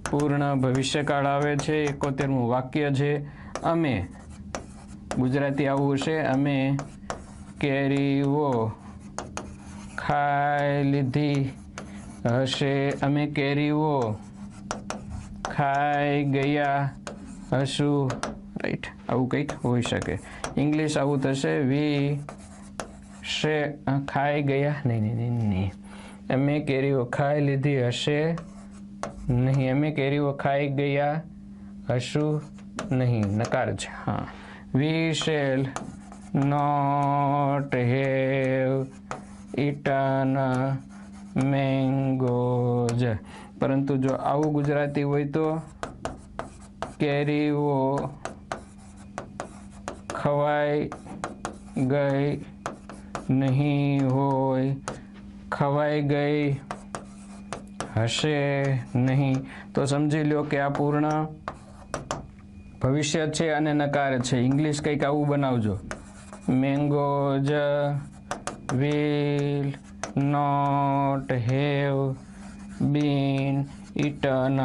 પૂર્ણ ભવિષ્યકાળ આવે છે, 71મું વાક્ય છે. અમે, ગુજરાતી આવું છે, અમે કેરીઓ ખાઈ લીધી હશે, અમે કેરીઓ ખાઈ ગયા હશું, રાઈટ. આવું કંઈક હોઈ શકે. ઇંગ્લિશ આવું થશે, વી શે ખાઈ ગયા નહીં, અમે કેરીઓ ખાઈ લીધી હશે નહીં, અમે કેરીઓ ખાઈ ગયા હશું નહીં, નકાર છે. હા, we shall not have eaten mangoes. પરંતુ જો આવું ગુજરાતી હોય તો કેરીઓ ખવાઈ ગઈ નહીં હોય, ખવાઈ ગઈ હશે નહીં. તો સમજી લો કે આ પૂર્ણ ભવિષ્ય છે અને નકાર છે. ઇંગ્લિશ કંઈક આવું બનાવજો, mangoes will not have been eaten.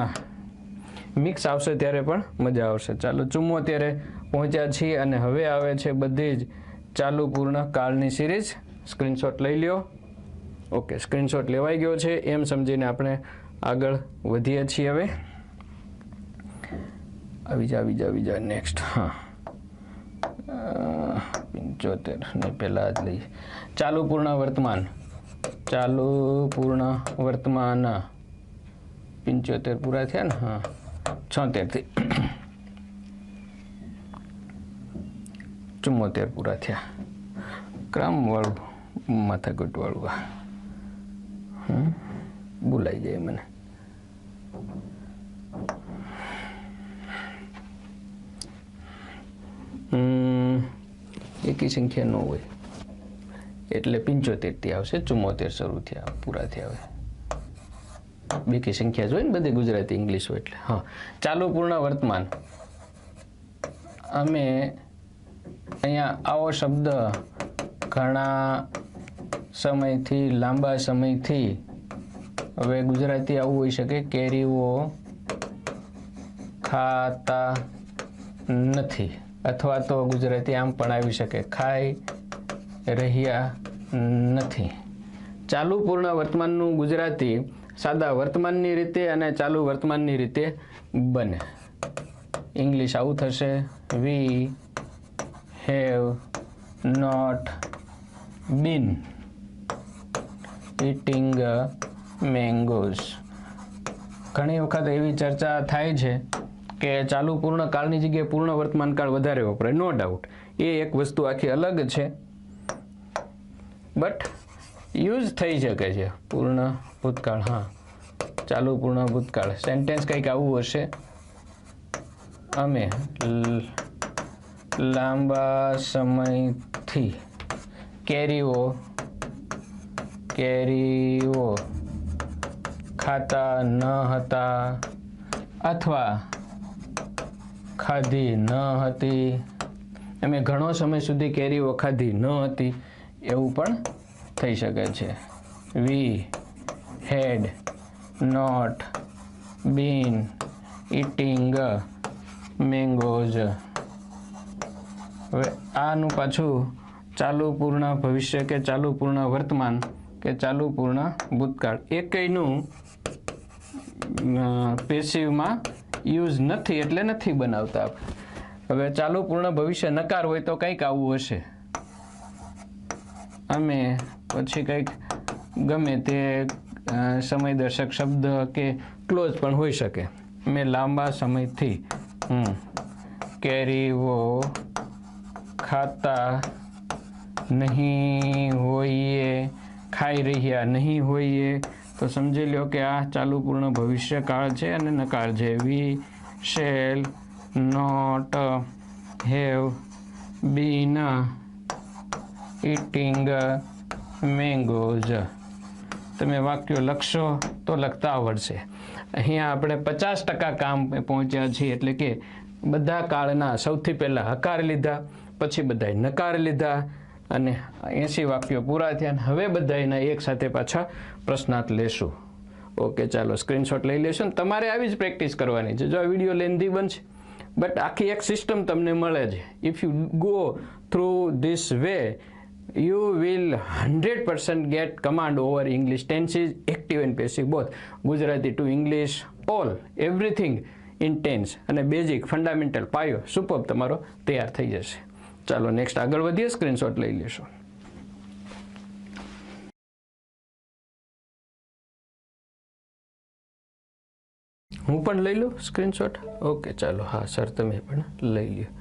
Mix આવશે ત્યારે પણ મજા આવશે. ચાલો 74 પહોંચ્યા છીએ અને હવે આવે છે બધી જ ચાલુ પૂર્ણ કાળની સિરીઝ. સ્ક્રીનશોટ લઈ લ્યો. ઓકે, સ્ક્રીનશોટ લેવાઈ ગયો છે એમ સમજીને આપણે આગળ વધીએ છીએ. હવે આવી જા નેક્સ્ટ. હા, 75 ને પહેલા જ લઈએ. ચાલુ પૂર્ણ વર્તમાન. 75 પૂરા થયા ને? હા, 76 થી 74 પૂરા થયા. ક્રમ વાળું માથાકૂટ વાળું ભૂલાઈ જાય મને. એકી સંખ્યા ન હોય એટલે 75 થી આવશે. 74 શરૂ થયા, પૂરા થયા. હવે બેકી સંખ્યા જોઈ ને બધી ગુજરાતી ઇંગ્લિશ હોય એટલે. હા, ચાલુ પૂર્ણ વર્તમાન. અમે અહીંયા આવો શબ્દ ઘણા સમયથી, લાંબા સમયથી, હવે ગુજરાતી આવું હોઈ શકે, કેરીઓ ખાતા નથી, અથવા તો ગુજરાતી આમ પણ આવી શકે, ખાઈ રહ્યા નથી. ચાલુ પૂર્ણ વર્તમાનનું ગુજરાતી સાદા વર્તમાનની રીતે અને ચાલુ વર્તમાનની રીતે બને. ઇંગ્લિશ આવું થશે, we have not been eating mangoes. ઘણી વખત એવી ચર્ચા થાય છે કે ચાલુ પૂર્ણ કાળની જગ્યાએ પૂર્ણ વર્તમાન કાળ વધારે વપરાય. નો ડાઉટ એ એક વસ્તુ આખી અલગ છે, બટ યુઝ થઈ શકે છે. પૂર્ણ ભૂતકાળ, હા, ચાલુ પૂર્ણ ભૂતકાળ. સેન્ટેન્સ કંઈક આવું હશે, અમે લાંબા સમયથી કેરીઓ ખાતા ન હતા અથવા ખાધી ન હતી. અમે ઘણો સમય સુધી કેરીઓ ખાધી ન હતી, એવું પણ થઈ શકે છે. We had not been eating mangoes. હવે આનું પાછું ચાલુ પૂર્ણ ભવિષ્ય કે ચાલુ પૂર્ણ વર્તમાન કે ચાલુ પૂર્ણ ભૂતકાળ એકયનું પેસિવમાં યુઝ નથી એટલે નથી બનાવતા આપણે. હવે ચાલુ પૂર્ણ ભવિષ્ય નકાર હોય તો કંઈક આવું હશે, અમે પછી કંઈક ગમે તે સમયદર્શક શબ્દ કે ક્લોઝ પણ હોઈ શકે. મેં લાંબા સમયથી કેરીઓ ખાતા નહીં હોઈએ, ખાઈ રહ્યા નહીં હોઈએ, તો સમજી લો કે આ ચાલુ પૂર્ણ ભવિષ્ય કાળ છે અને નકાર છે. We shall not have been eating mangoes. તમે વાક્યો લખશો તો લખતા આવડશે. અહીંયા આપણે 50% કામ પહોંચ્યા છીએ, એટલે કે બધા કાળના સૌથી પહેલાં હકાર લીધા, પછી બધાએ નકાર લીધા અને 80 વાક્યો પૂરા થયા. હવે બધાના એક સાથે પાછા પ્રશ્નાર્થ લેશું. ઓકે, ચાલો સ્ક્રીનશોટ લઈ લેશું ને તમારે આવી જ પ્રેક્ટિસ કરવાની છે. જો આ વિડીયો લેન્ધી બનશે, બટ આખી એક સિસ્ટમ તમને મળે છે. If you go through this way, you will 100% get command over English tenses, active and passive both, Gujarati to English, all everything in tense અને બેઝિક ફંડામેન્ટલ પાયો સુપર તમારો તૈયાર થઈ જશે. ચાલો નેક્સ્ટ આગળ વધીએ. સ્ક્રીનશોટ લઈ લેશો. હું પણ લઈ લઉં સ્ક્રીનશોટ. ઓકે, ચાલો. હા સર, તમે પણ લઈ લ્યો.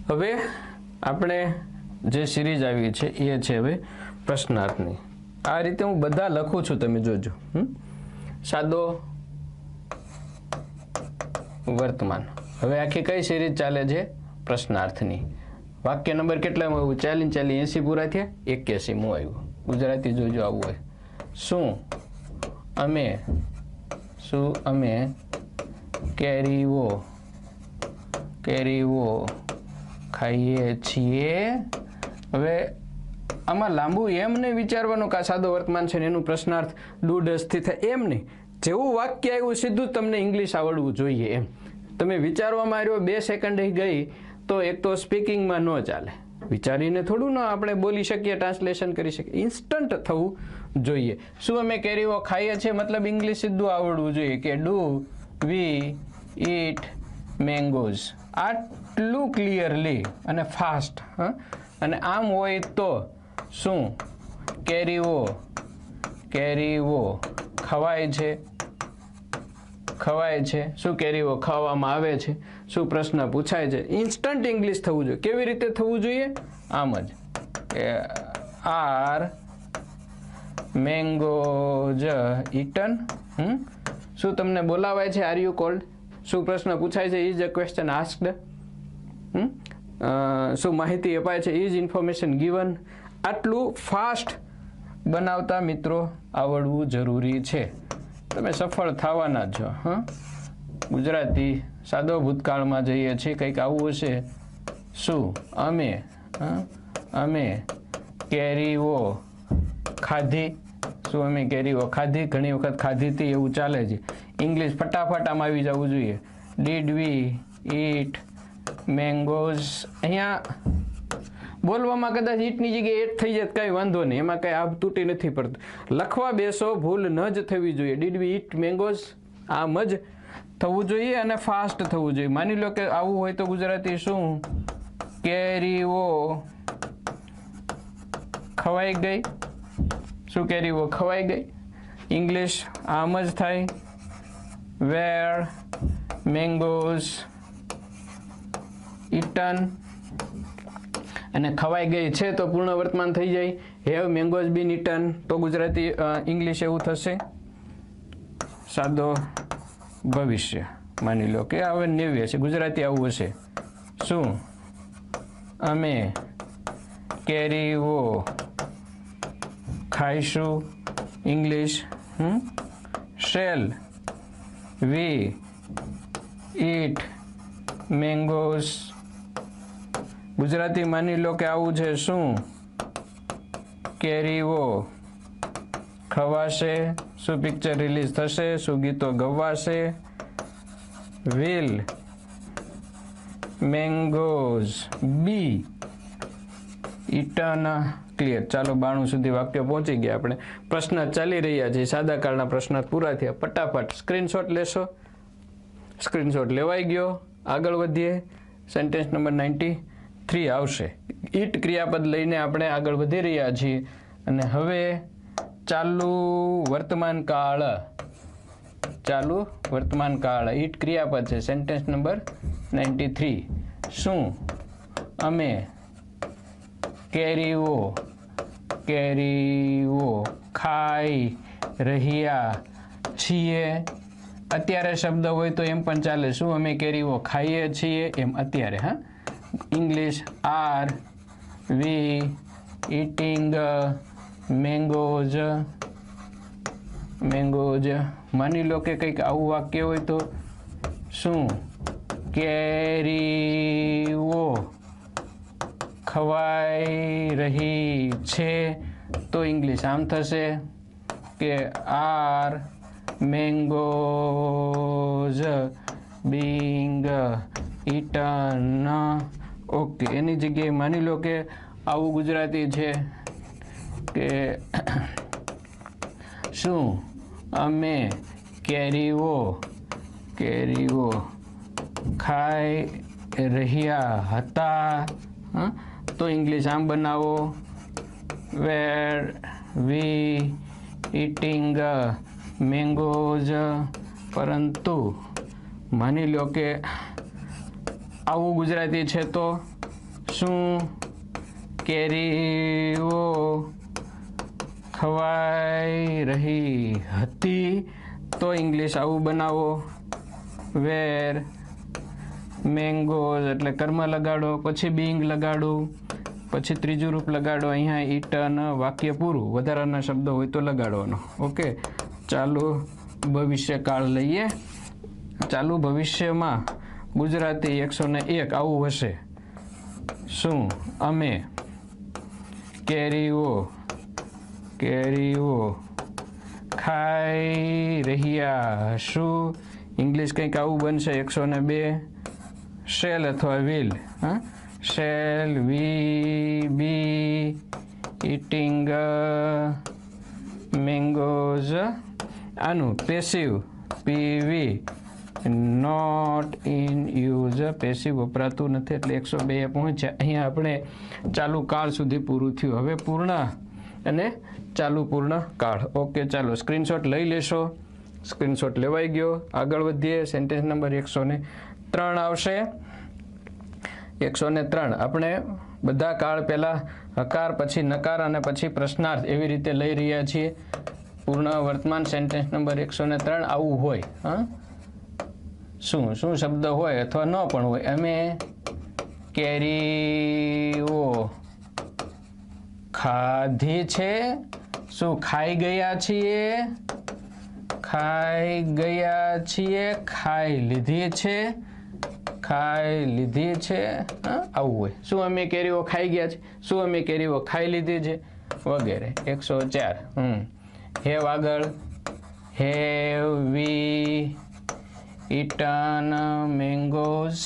હવે આપણે જે સિરીઝ આવી છે એ છે હવે પ્રશ્નાર્થની. આ રીતે હું બધા લખું છું, તમે જોજો. સાદો વર્તમાન. હવે આખી કઈ સિરીઝ ચાલે છે? પ્રશ્નાર્થની. વાક્ય નંબર કેટલામાં આવ્યું? 40 80 પૂરા થયા, 81મું આવ્યું. ગુજરાતી જોજો આવું હોય. શું અમે કેરીઓ ખાઈએ છીએ. હવે આમાં લાંબુ એમ નહીં વિચારવાનું કે આ સાદો વર્તમાન છે ને એનું પ્રશ્નાર્થ ડુ ડઝ થી થાય, એમ નહીં. જેવું વાક્ય આવ્યું સીધું તમને ઇંગ્લિશ આવડવું જોઈએ એમ. તમે વિચારવામાં આવ્યો 2 સેકન્ડ ગઈ તો એક તો સ્પીકિંગમાં ન ચાલે. વિચારીને થોડું ન આપણે બોલી શકીએ, ટ્રાન્સલેશન કરી શકીએ. ઇન્સ્ટન્ટ થવું જોઈએ. શું અમે કેરીઓ ખાઈએ છીએ મતલબ ઇંગ્લિશ સીધું આવડવું જોઈએ કે ડુ વી ઈટ મેંગોઝ. આટલું ક્લિયરલી અને ફાસ્ટ. અને આમ હોય તો શું કેરીઓ ખવાય છે, શું કેરીઓ ખાવામાં આવે છે, શું પ્રશ્ન પૂછાય છે. ઇન્સ્ટન્ટ ઇંગ્લિશ થવું જોઈએ. કેવી રીતે થવું જોઈએ? આમ જ આર મેંગોઝ ઈટન. શું તમને બોલાવાય છે? Are you cold. શું પ્રશ્ન પૂછાય છે? Is a question asked. શું માહિતી અપાય છે? Is information given. આટલું ફાસ્ટ બનાવતા મિત્રો આવડવું જરૂરી છે. તમે સફળ થવાના છો. ગુજરાતી સાદો ભૂતકાળમાં જઈએ છીએ, કંઈક આવું હશે. શું અમે કેરીઓ ખાધી. શું અમે કેરીઓ ખાધી? ઘણી વખત ખાધી હતી એવું ચાલે છે. ઇંગ્લિશ ફટાફટ આમ આવી જવું જોઈએ. Did we eat mangoes. અહીંયા બોલવામાં કદાચ ઈટની જગ્યાએ એટ થઈ જાય કઈ વાંધો નહીં, એમાં કઈ આબ તૂટી નથી પડતું. લખવા બેસો ભૂલ ન જ થવી જોઈએ. ડીડ વી ઈટ મેંગોઝ આમ જ થવું જોઈએ અને ફાસ્ટ થવું જોઈએ. માની લો કે આવું હોય તો ગુજરાતી શું કેરીઓ ખવાઈ ગઈ. શું કેરીઓ ખવાઈ ગઈ? ઇંગ્લિશ આમ જ થાય વેર મેંગોઝ ઈટન. અને ખવાઈ ગઈ છે તો પૂર્ણ વર્તમાન થઈ જાય હેવ મેંગોઝ બીન ઈટન. તો ગુજરાતી ઇંગ્લિશ એવું થશે સાદો ભવિષ્ય. માની લો કે હવે નેવ્ય છે, ગુજરાતી આવું હશે. શું અમે કેરીઓ ખાઈશું. English shall we eat mangoes. Gujarati માની લો કે આવું છે. શું કેરીઓ ખવાશે. શું પિક્ચર રિલીઝ થશે. શું ગીતો ગવાશે. Will mangoes be eaten. Clear. ચાલો 92 સુધી વાક્ય પહોંચી ગયા આપણે. પ્રશ્ન ચાલી રહ્યા છે. સાદા કાળના પ્રશ્ન પૂરા થયા. ફટાફટ સ્ક્રીનશોટ લેશો. સ્ક્રીનશોટ લેવાઈ ગયો. આગળ વધીએ. સેન્ટેન્સ નંબર 93 આવશે. ઈટ ક્રિયાપદ લઈને આપણે આગળ વધી રહ્યા છીએ. અને હવે ચાલુ વર્તમાન કાળ ઈટ ક્રિયાપદ છે. Sentence number 93. શું અમે કેરીઓ ખાઈ રહ્યા છીએ. અત્યારે શબ્દ હોય તો એમ પણ ચાલે. શું અમે કેરીઓ ખાઈએ છીએ એમ અત્યારે. ઇંગ્લિશ આર વી ઈટિંગ મેંગોઝ. માની લો કે કંઈક આવું વાક્ય હોય તો શું કેરીઓ ખવાઈ રહી છે. તો ઇંગ્લિશ આમ થશે કે are mangoes being eaten. Okay. એની જગ્યાએ માની લો કે આવું ગુજરાતી છે કે શું અમે કેરીઓ ખાઈ રહ્યા હતા. તો ઇંગ્લિશ આમ બનાવો વેર વી ઈટિંગ મેંગોઝ. પરંતુ માની લો કે આવું ગુજરાતી છે તો શું કેરીઓ ખવાઈ રહી હતી. તો ઇંગ્લિશ આવું બનાવો વેર મેંગોઝ એટલે કર્મ લગાડો, પછી બીંગ લગાડો, પછી ત્રીજું રૂપ લગાડો. અહીંયા ઈટન વાક્ય પૂરું. વધારાના શબ્દો હોય તો લગાડવાનો. ઓકે. ચાલુ ભવિષ્યકાળ લઈએ. ચાલુ ભવિષ્યમાં ગુજરાતી 101 આવું હશે. શું અમે કેરીઓ ખાઈ રહ્યા શું? ઇંગ્લિશ કંઈક આવું બનશે 102. શેલ અથવા will. Shall we be eating mangoes. આનું passive PV not in use. Passive વપરાતું નથી એટલે 102 પહોંચ્યા. અહીંયા આપણે ચાલુ કાળ સુધી પૂરું થયું. હવે પૂર્ણ અને ચાલુ પૂર્ણ કાળ. ઓકે, ચાલો સ્ક્રીનશોટ લઈ લેશો. સ્ક્રીનશોટ લેવાઈ ગયો. આગળ વધીએ. સેન્ટેન્સ નંબર 103 આવશે. 103 આપણે બધા કાળ પહેલા હકાર, પછી નકાર અને પછી પ્રશ્નાર્થ એવી રીતે લઈ રહ્યા છીએ. પૂર્ણ વર્તમાન સેન્ટેન્સ નંબર 103 આવું હોય. શું શું શબ્દ હોય અથવા ન પણ હોય. અમે કેરીઓ ખાધી છે. શું ખાઈ ગયા છીએ? ખાઈ ગયા છીએ. ખાઈ લીધી છે. ખાઈ લીધી છે. આવું હોય. શું અમે કેરીઓ ખાઈ ગયા છે? શું અમે કેરીઓ ખાઈ લીધી છે? વગેરે. 104. હેવ આગળ. Have V eaten mangoes.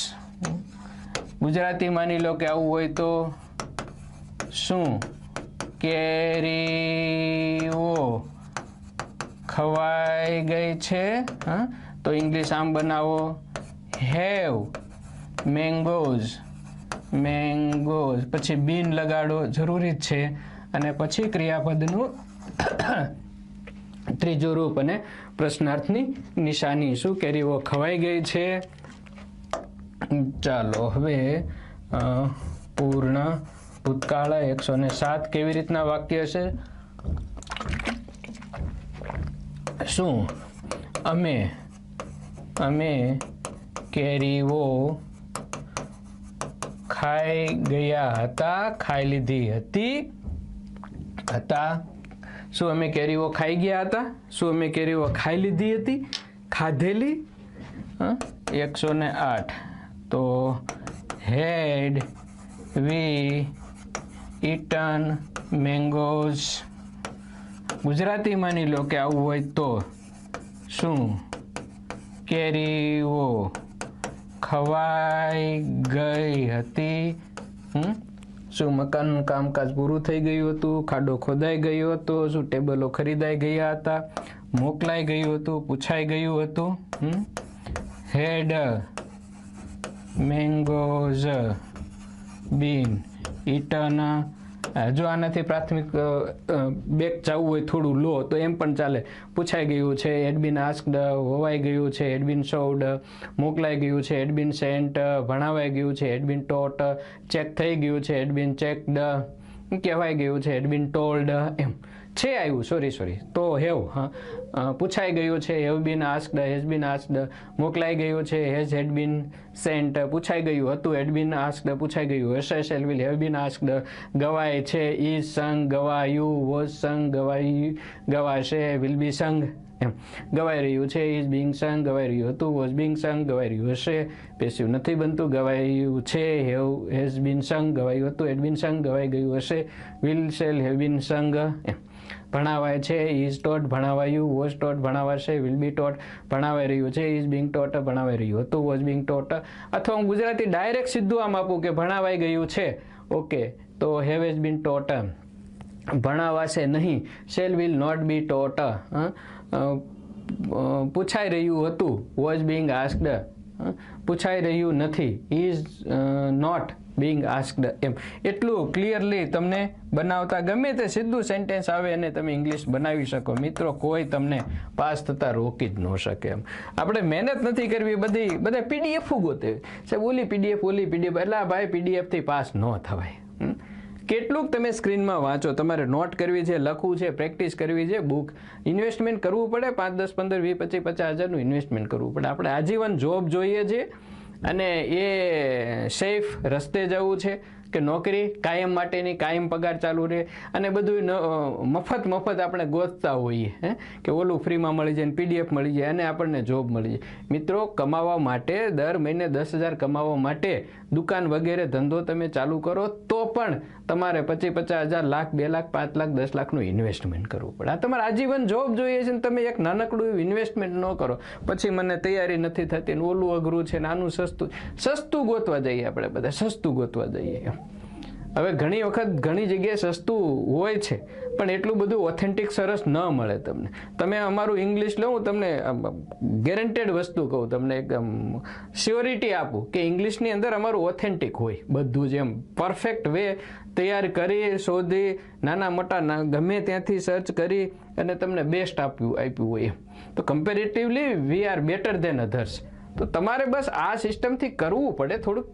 Gujarati માની લો કે આવું હોય તો શું કેરીઓ ખવાઈ ગઈ છે? તો ઇંગ્લિશ આમ બનાવો. Have mangoes. પછી બીન લગાડો, જરૂરી જ છે. અને પછી ક્રિયાપદનું ત્રીજું રૂપ અને પ્રશ્નાર્થની નિશાની. શું કેરીઓ ખવાઈ ગઈ છે? ચાલો હવે પૂર્ણ ભૂતકાળ 107 કેવી રીતના વાક્ય છે? શું અમે કેરીઓ ખાઈ ગયા હતા. ખાઈ લીધી હતી. શું અમે કેરીઓ ખાઈ ગયા હતા? શું અમે કેરીઓ ખાઈ લીધી હતી? ખાધેલી. 108 તો હેડ વી ઇટન મેંગોઝ. ગુજરાતી માની લો કે આવું હોય તો શું કેરીઓ ખવાઈ ગઈ હતી? શું મકાનનું કામકાજ પૂરું થઈ ગયું હતું? ખાડો ખોદાઈ ગયો હતો? શું ટેબલો ખરીદાઈ ગયા હતા? મોકલાઈ ગયું હતું? પૂછાઈ ગયું હતું? હેડ મેંગોઝ બીન ઇટન. જો આનાથી પ્રાથમિક બેક જવું હોય થોડું લો તો એમ પણ ચાલે. પૂછાઈ ગયું છે, હેડ બીન આસ્ક્ડ. હોવાઈ ગયું છે, હેડ બીન શોવડ. મોકલાઈ ગયું છે, હેડ બીન સેન્ટ. ભણાવાઈ ગયું છે, હેડ બીન ટોટ. ચેક થઈ ગયું છે, હેડ બીન ચેકડ. કહેવાઈ ગયું છે, હેડ બીન ટોલ્ડ. એમ છે આવ્યું. સોરી તો હેવ. પૂછાઈ ગયું છે, have been asked. Has been asked. મોકલાઈ ગયું છે, હેઝ હેડ બીન સેન્ટ. પૂછાઈ ગયું હતું, હેડ બીન આસ્ક્ડ. પૂછાઈ ગયું હશે, shall will have been asked. ગવાય છે, ઇઝ સંગ. ગવાયું વોઝ સંગ. ગવાશે, વિલ બી સંગ. એમ ગવાઈ રહ્યું છે, ઇઝ બિંગ સંગ. ગવાઈ રહ્યું હતું, વોઝ બિંગ સંગ. ગવાઈ રહ્યું હશે, પેસિવ નથી બનતું. ગવાયું છે, હેઝ બીન સંગ. ગવાયું હતું, હેડ બીન સંગ. ગવાઈ ગયું હશે, વિલ શેલ હેવ બીન સંગ. એમ ભણાવાય છે, ઇઝ ટોટ. ભણાવાયું, વોઝ ટોટ. ભણાવાશે, વિલ બી ટોટ. ભણાવાઈ રહ્યું છે, ઇઝ બિંગ ટોટ. ભણાવાઈ રહ્યું હતું, વોઝ બિંગ ટોટ. અથવા હું ગુજરાતી ડાયરેક્ટ સીધું આમ આપું કે ભણાવાઈ ગયું છે. ઓકે, તો હેવ હેઝ બીન ટોટ. ભણાવાશે નહીં, shall will not be taught. પૂછાઈ રહ્યું હતું, વોઝ બિંગ આસ્ક્ડ. પૂછાઈ રહ્યું નથી, ઇઝ નોટ બિંગ આસ્ક્ડ. એમ એટલું ક્લિયરલી તમને બનાવતા ગમે તે સીધું સેન્ટેન્સ આવે અને તમે ઇંગ્લિશ બનાવી શકો. મિત્રો, કોઈ તમને પાસ થતા રોકી જ ન શકે. એમ આપણે મહેનત નથી કરવી. બધા પીડીએફ ગોતે છે. ઓલી પીડીએફ એટલે ભાઈ પીડીએફથી પાસ ન થવાય. કેટલુંક તમે સ્ક્રીનમાં વાંચો. તમારે નોટ કરવી છે, લખવું છે, પ્રેક્ટિસ કરવી છે. બુક ઇન્વેસ્ટમેન્ટ કરવું પડે. 5, 10, 15, 20, 25, 50 હજારનું ઇન્વેસ્ટમેન્ટ કરવું પડે. આપણે આજીવન જોબ જોઈએ છે અને એ સેફ રસ્તે જવું છે. કે નોકરી કાયમ માટેની, કાયમ પગાર ચાલુ રહે અને બધું મફત આપણે ગોતતા હોઈએ કે ઓલું ફ્રીમાં મળી જાય, PDF મળી જાય અને આપણને જોબ મળી જાય. મિત્રો, કમાવા માટે દર મહિને 10,000 કમાવા માટે દુકાન વગેરે ધંધો તમે ચાલુ કરો તો પણ તમારે 50,000, લાખ, 2 લાખ, 5 લાખ, 10 લાખનું ઇન્વેસ્ટમેન્ટ કરવું પડે. આ તમારે આજીવન જોબ જોઈએ છે ને તમે એક નાનકડું ઇન્વેસ્ટમેન્ટ ન કરો, પછી મને તૈયારી નથી થતી ને ઓલું અઘરું છે ને આનું સસ્તું ગોતવા જઈએ. આપણે બધા સસ્તું ગોતવા જઈએ. હવે ઘણી વખત ઘણી જગ્યાએ સસ્તું હોય છે પણ એટલું બધું ઓથેન્ટિક સરસ ન મળે તમને. તમે અમારું ઇંગ્લિશ લો, હું તમને ગેરંટેડ વસ્તુ કહું, તમને એક શ્યોરિટી આપું કે ઇંગ્લિશની અંદર અમારું ઓથેન્ટિક હોય બધું, જેમ પરફેક્ટ વે તૈયાર કરી, શોધી, નાના મોટા ગમે ત્યાંથી સર્ચ કરી અને તમને બેસ્ટ આપ્યું હોય. તો comparatively we are better than others. તો તમારે બસ આ સિસ્ટમથી કરવું પડે, થોડુંક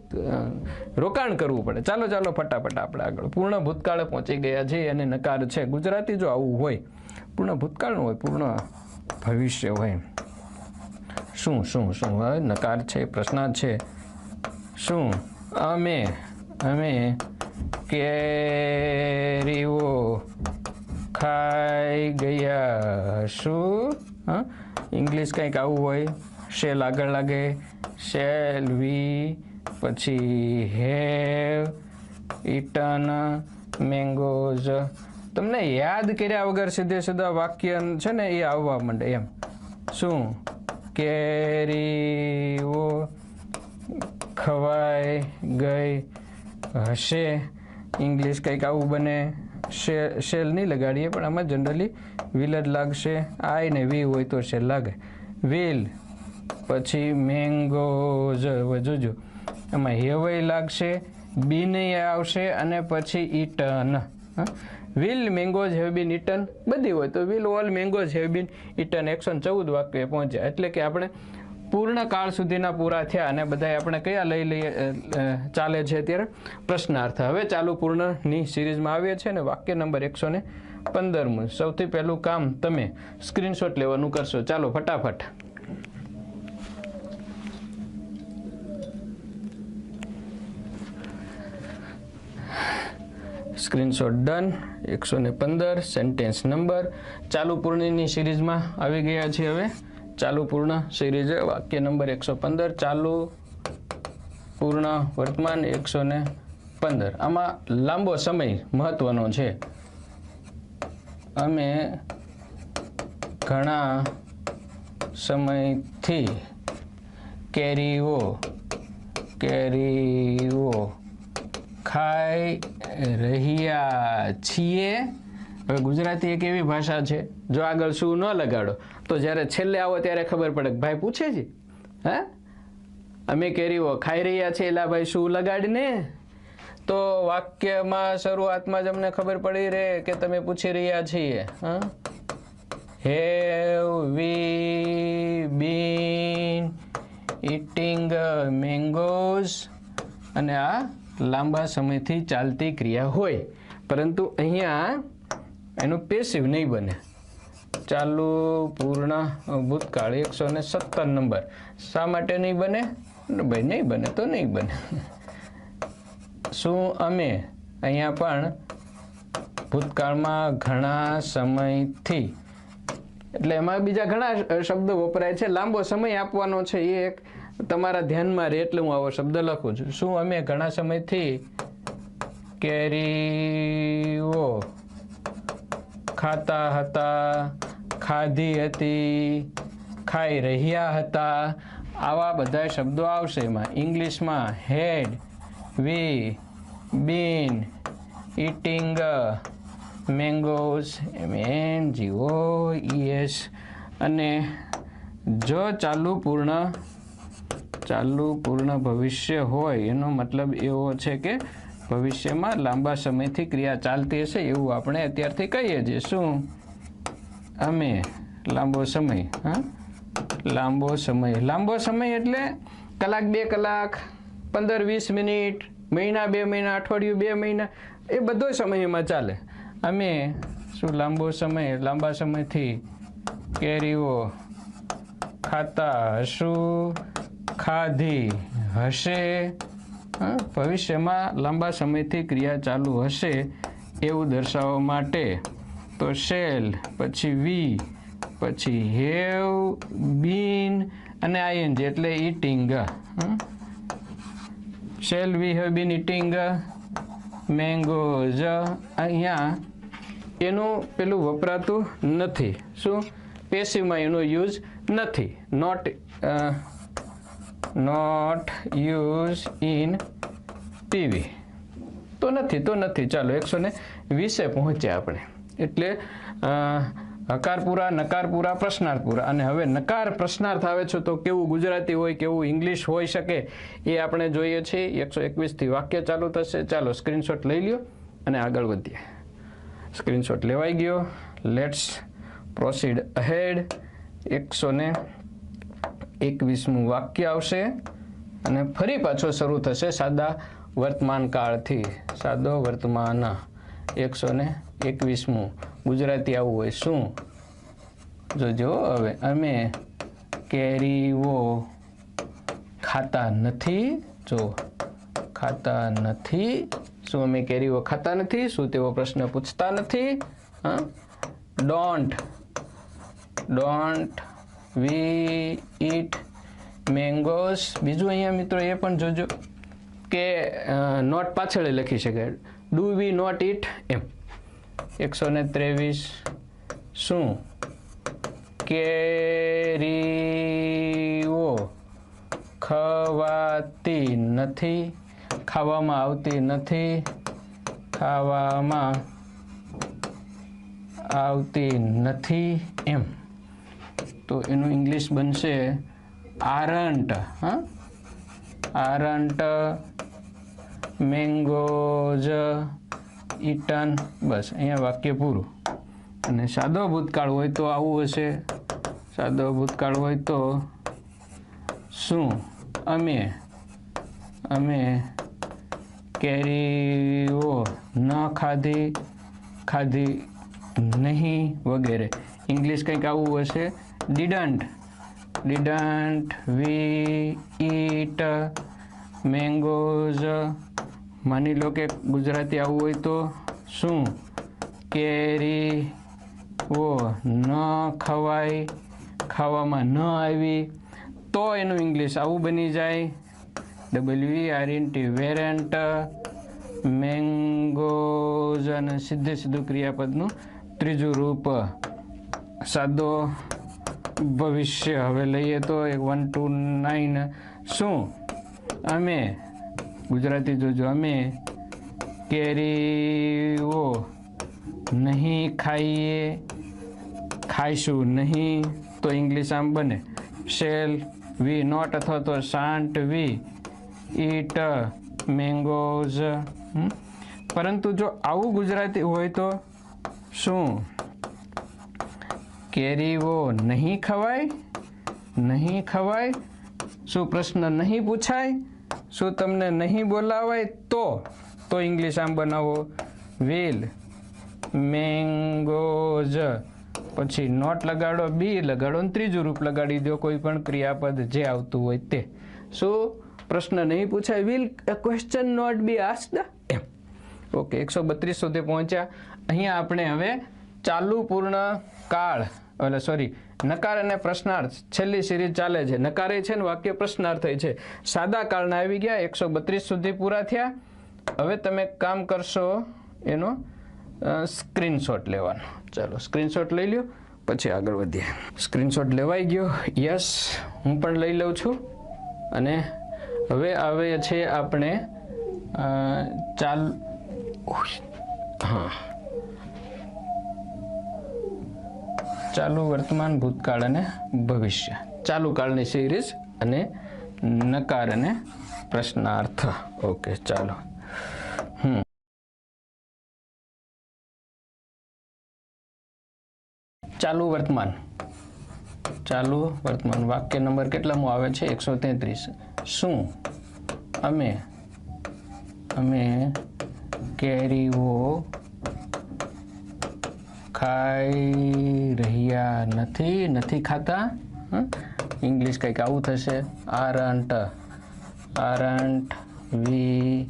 રોકાણ કરવું પડે. ચાલો ફટાફટ આપણે આગળ. પૂર્ણ ભૂતકાળ પહોંચી ગયા છે અને નકાર છે. ગુજરાતી જો આવું હોય, પૂર્ણ ભૂતકાળનું હોય, પૂર્ણ ભવિષ્ય હોય. શું હવે નકાર છે, પ્રશ્નાર્થ છે. શું? અમે કેરીઓ ખાઈ ગયા. શું? ઇંગ્લિશ કંઈક આવું હોય. શેલ આગળ લાગે, શેલ વી, પછી હેવ ઇટન મેંગોઝ. તમને યાદ કર્યા વગર સીધા વાક્ય છે ને એ આવવા માંડે એમ. શું? કેરીઓ ખવાઈ ગઈ હશે. ઇંગ્લિશ કંઈક આવું બને. શેલ નહીં લગાડીએ પણ આમાં જનરલી વિલ જ લાગશે. આઈ ને વી હોય તો શેલ લાગે. વિલ, પછી મેંગોઝ જોજો એમાં હેવય લાગશે, બીન આવશે અને પછી eaten. Will mangoes have been eaten બધી હોય તો will all mangoes have been eaten 114 વાક્ય પહોંચ્યા. એટલે કે આપણે પૂર્ણ કાળ સુધીના પૂરા થયા અને બધા આપણે કયા લઈએ ચાલે છે અત્યારે? પ્રશ્નાર્થ. હવે ચાલુ પૂર્ણની સિરીઝમાં આવીએ છીએ ને વાક્ય નંબર 115. સૌથી પહેલું કામ તમે સ્ક્રીનશોટ લેવાનું કરશો. ચાલો ફટાફટ. Screenshot done. 115 sentence number. ચાલુ પૂર્ણની સિરીઝમાં આવી ગયા છે. હવે ચાલુ પૂર્ણ સિરીઝ વાક્ય નંબર 115. ચાલુ પૂર્ણ વર્તમાન 115. આમાં લાંબો સમય મહત્વનો છે. અમે ઘણા સમયથી કેરીઓ ખાઈ રહ્યા છીએ. હવે ગુજરાતી એક એવી ભાષા છે, જો આગળ શું ન લગાડો તો જ્યારે છેલ્લે આવો ત્યારે ખબર પડે કે ભાઈ પૂછે છે અમે કેરીઓ ખાઈ રહ્યા છીએ, એલા ભાઈ શું લગાડીને. તો વાક્યમાં શરૂઆતમાં જ અમને ખબર પડી રહે કે તમે પૂછી રહ્યા છીએ. Have we been eating mangoes. અને આ લાંબા સમયથી ચાલતી ક્રિયા હોય, પરંતુ અહીંયા એનું પેસિવ નહીં બને. ચાલુ પૂર્ણ ભૂતકાળ 117 નંબર. શા માટે નહીં બને? ભાઈ નહીં બને તો નહીં બને. શું? અમે અહીંયા પણ ભૂતકાળમાં ઘણા સમયથી, એટલે એમાં બીજા ઘણા શબ્દો વપરાય છે. લાંબો સમય આપવાનો છે એ એક તમારા ધ્યાનમાં રહે એટલે હું આવો શબ્દ લખું છું. શું? અમે ઘણા સમયથી કેરીઓ ખાતા હતા, ખાધી હતી, ખાઈ રહ્યા હતા. આવા બધા શબ્દો આવશે એમાં. ઇંગ્લિશમાં હેડ, વી બીન ઇટિંગ મેંગોઝ, MENGOES. અને જો ચાલુ પૂર્ણ ભવિષ્ય હોય એનો મતલબ એવો છે કે ભવિષ્યમાં લાંબા સમયથી ક્રિયા ચાલતી હશે એવું આપણે અત્યારથી કહીએ છીએ. શું? અમે લાંબો સમય. લાંબો સમય એટલે કલાક, 2 કલાક, 15-20 મિનિટ, મહિના, 2 મહિના, અઠવાડિયું, 2 મહિના, એ બધો સમય એમાં ચાલે. અમે શું? લાંબા સમયથી કેરીઓ ખાતા હશું, ખાધી હશે ભવિષ્યમાં લાંબા સમયથી ક્રિયા ચાલુ હશે એવું દર્શાવવા માટે તો શેલ, પછી વી, પછી હેવ બીન અને આઈએનજી એટલે eating. Shall we have been eating mangoes. અહીંયા એનું પેલું વપરાતું નથી. શું? પેસિવમાં એનો યુઝ નથી. Not use in PV. તો નથી. ચાલો 120 પહોંચ્યા આપણે. એટલે હકારપુરા, નકારપુરા, પ્રશ્નાર્થપુરા. અને હવે નકાર પ્રશ્નાર્થ આવે છે તો કેવું ગુજરાતી હોય, કેવું ઇંગ્લિશ હોઈ શકે એ આપણે જોઈએ છીએ. 121 થી વાક્ય ચાલુ થશે. ચાલો સ્ક્રીનશોટ લઈ લ્યો અને આગળ વધીએ. સ્ક્રીનશોટ લેવાઈ ગયો. Let's proceed ahead. 121મું વાક્ય આવશે અને ફરી પાછો શરૂ થશે સાદા વર્તમાન કાળથી. સાદો વર્તમાન 121મું ગુજરાતી આવું હોય. શું? જોજો હવે. અમે કેરીઓ ખાતા નથી. જો ખાતા નથી. શું અમે કેરીઓ ખાતા નથી? શું તેઓ પ્રશ્ન પૂછતા નથી? ડોન્ટ વી ઈટ મેંગોસ. બીજું અહીંયા મિત્રો એ પણ જોજો કે નોટ પાછળ લખી શકાય. ડુ વી નોટ ઈટ એમ. 123 શું કેરીઓ ખવાતી નથી? ખાવામાં આવતી નથી. ખાવામાં આવતી નથી એમ. તો એનું ઇંગ્લિશ બનશે આરન્ટ. Aren't mangoes eaten. બસ અહીંયા વાક્ય પૂરું. અને સાદો ભૂતકાળ હોય તો આવું હશે. સાદો ભૂતકાળ હોય તો શું? અમે કેરીઓ ન ખાધી નહીં વગેરે. ઇંગ્લિશ કંઈક આવું હશે. Didn't we eat mangoes. માની લો કે ગુજરાતી આવું હોય તો શું? કેરીઓ ન ખવાય, ખાવામાં ન આવી. તો એનું ઇંગ્લિશ આવું બની જાય. WERNT વેરન્ટ mangoes. અને સીધું ક્રિયાપદનું ત્રીજું રૂપ સાદો ભવિષ્ય. હવે લઈએ તો 129 શું? અમે ગુજરાતી જોજો. અમે કેરીઓ નહીં ખાઈશું નહીં. તો ઇંગ્લિશ આમ બને શેલ વી નોટ અથવા તો શાન્ટ વી ઈટ મેંગોઝ. પરંતુ જો આવું ગુજરાતી હોય તો શું? કેરીઓ નહીં ખવાય. શું પ્રશ્ન નહીં પૂછાય? શું તમને નહીં બોલાવાય? તો ઇંગ્લિશ આમ બનાવો વિલ મેંગોઝ. પછી નોટ લગાડો, બી લગાડો અને ત્રીજું રૂપ લગાડી દો. કોઈ પણ ક્રિયાપદ જે આવતું હોય તે. શું પ્રશ્ન નહીં પૂછાય? Will a question not be asked એમ. ઓકે 132 સુધી પહોંચ્યા. અહીંયા આપણે હવે ચાલુ પૂર્ણ કાળ નકાર અને પ્રશ્નાર્થ છેલ્લી સિરીઝ ચાલે છે. નકારે છે ને વાક્ય પ્રશ્નાર્થ થાય છે. સાદા કાળના આવી ગયા. 132 સુધી પૂરા થયા. હવે તમે કામ કરશો એનો સ્ક્રીનશોટ લેવાનો. ચાલો સ્ક્રીનશોટ લઈ લ્યો પછી આગળ વધીએ. સ્ક્રીનશોટ લેવાઈ ગયો. યસ, હું પણ લઈ લઉં છું. અને હવે આવે છે આપણે ચાલુ વર્તમાન ભૂતકાળ અને ભવિષ્ય. ચાલુ કાળની સિરીઝ અને નકાર અને પ્રશ્નાર્થ. ઓકે ચાલો. ચાલુ વર્તમાન વાક્ય નંબર કેટલામું આવે છે? 133. શું? અમે કેરીઓ ખાઈ રહ્યા નથી ખાતા. ઇંગ્લિશ કંઈક આવું થશે. આરન્ટ વી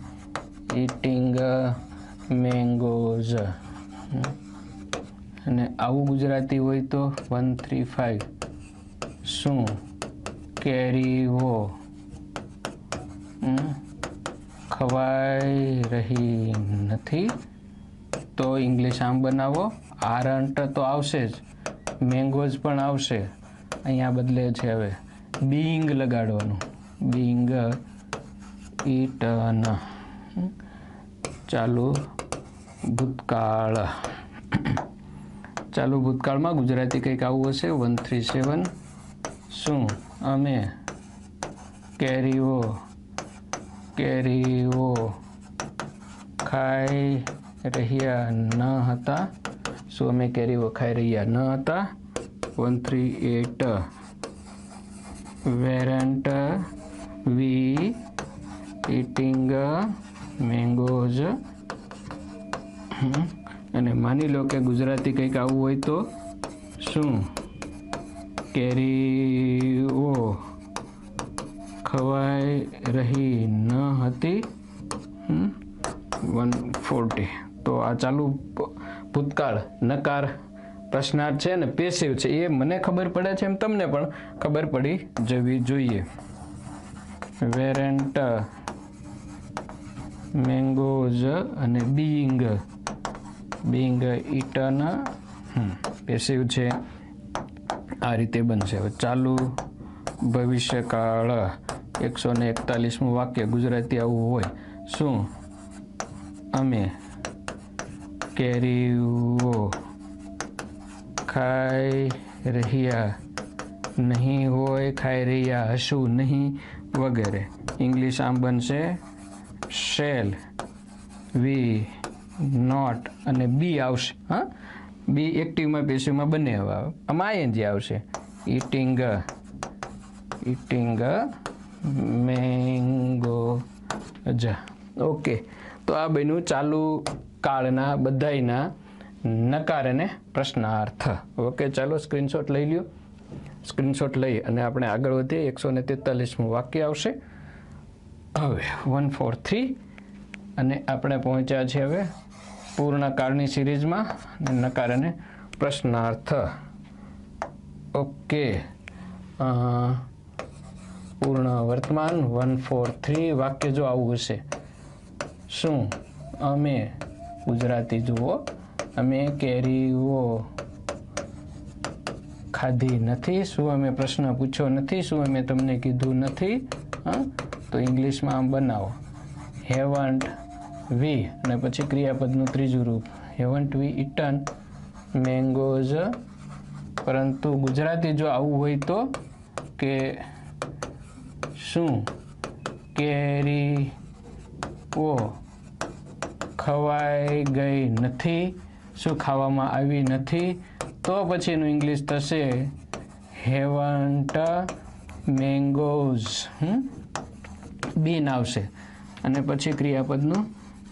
ઇટિંગ મેંગોઝ. અને આવું ગુજરાતી હોય તો 135 શું કેરીઓ ખવાઈ રહી નથી. તો ઇંગ્લિશ આમ બનાવો. આરન્ટ તો આવશે જ, મેંગોઝ પણ આવશે. અહીંયા બદલે છે હવે બીઈંગ લગાડવાનું. Being eaten. ચાલુ ભૂતકાળ. ચાલુ ભૂતકાળમાં ગુજરાતી કંઈક આવું હશે. 137 શું અમે કેરીઓ ખાઈ રહ્યા ન હતા. શું અમે કેરીઓ ખાઈ રહ્યા ન હતા. 138 વેરન્ટ વી ઇટિંગ મેંગોઝ. અને માની લો કે ગુજરાતી કંઈક આવું હોય તો શું કેરીઓ ખવાઈ રહી ન હતી. 140. તો આ ચાલુ ભૂતકાળ નકાર પ્રશ્નાર્થ છે ને પેસિવ છે. એ મને ખબર પડે છે એમ તમને પણ ખબર પડી જવી જોઈએ. વેરન્ટ મેંગોઝ અને બીઈંગ ઇટન પેસિવ છે. આ રીતે બનશે. હવે ચાલુ ભવિષ્યકાળ 141મું વાક્ય ગુજરાતી આવું હોય શું અમે કેરીઓ ખાઈ રહ્યા નહીં હોય, ખાઈ રહ્યા હશું નહીં વગેરે. ઇંગ્લિશ આમ બનશે શેલ વી નોટ અને બી આવશે. હા, બી એક્ટિવમાં પેસિવમાં બંને આવે. આમાં આઈએનજી આવશે. ઇટિંગ મેંગો જ. ઓકે, તો આ બન્યું ચાલુ કાળના બધાયના નકાર અને પ્રશ્નાર્થ. ઓકે, ચાલો સ્ક્રીનશોટ લઈ લ્યો. સ્ક્રીનશોટ લઈ અને આપણે આગળ વધીએ. 143મું વાક્ય આવશે હવે 143. અને આપણે પહોંચ્યા છે હવે પૂર્ણ કાળની સિરીઝમાં નકાર અને પ્રશ્નાર્થ. ઓકે, પૂર્ણ વર્તમાન 143 વાક્ય જો આવું હશે શું અમે ગુજરાતી જુઓ અમે કેરીઓ ખાધી નથી. શું અમે પ્રશ્ન પૂછ્યો નથી. શું અમે તમને કીધું નથી. તો ઇંગ્લિશમાં આમ બનાવો હેવન્ટ વી અને પછી ક્રિયાપદનું ત્રીજું રૂપ હેવન્ટ વી ઇટન મેંગોઝ. પરંતુ ગુજરાતી જો આવું હોય તો કે શું કેરીઓ ખવાઈ ગઈ નથી. શું ખાવામાં આવી નથી. તો પછીનું ઇંગ્લિશ થશે હેવન્ટ મેંગોઝ. બીન આવશે અને પછી ક્રિયાપદનું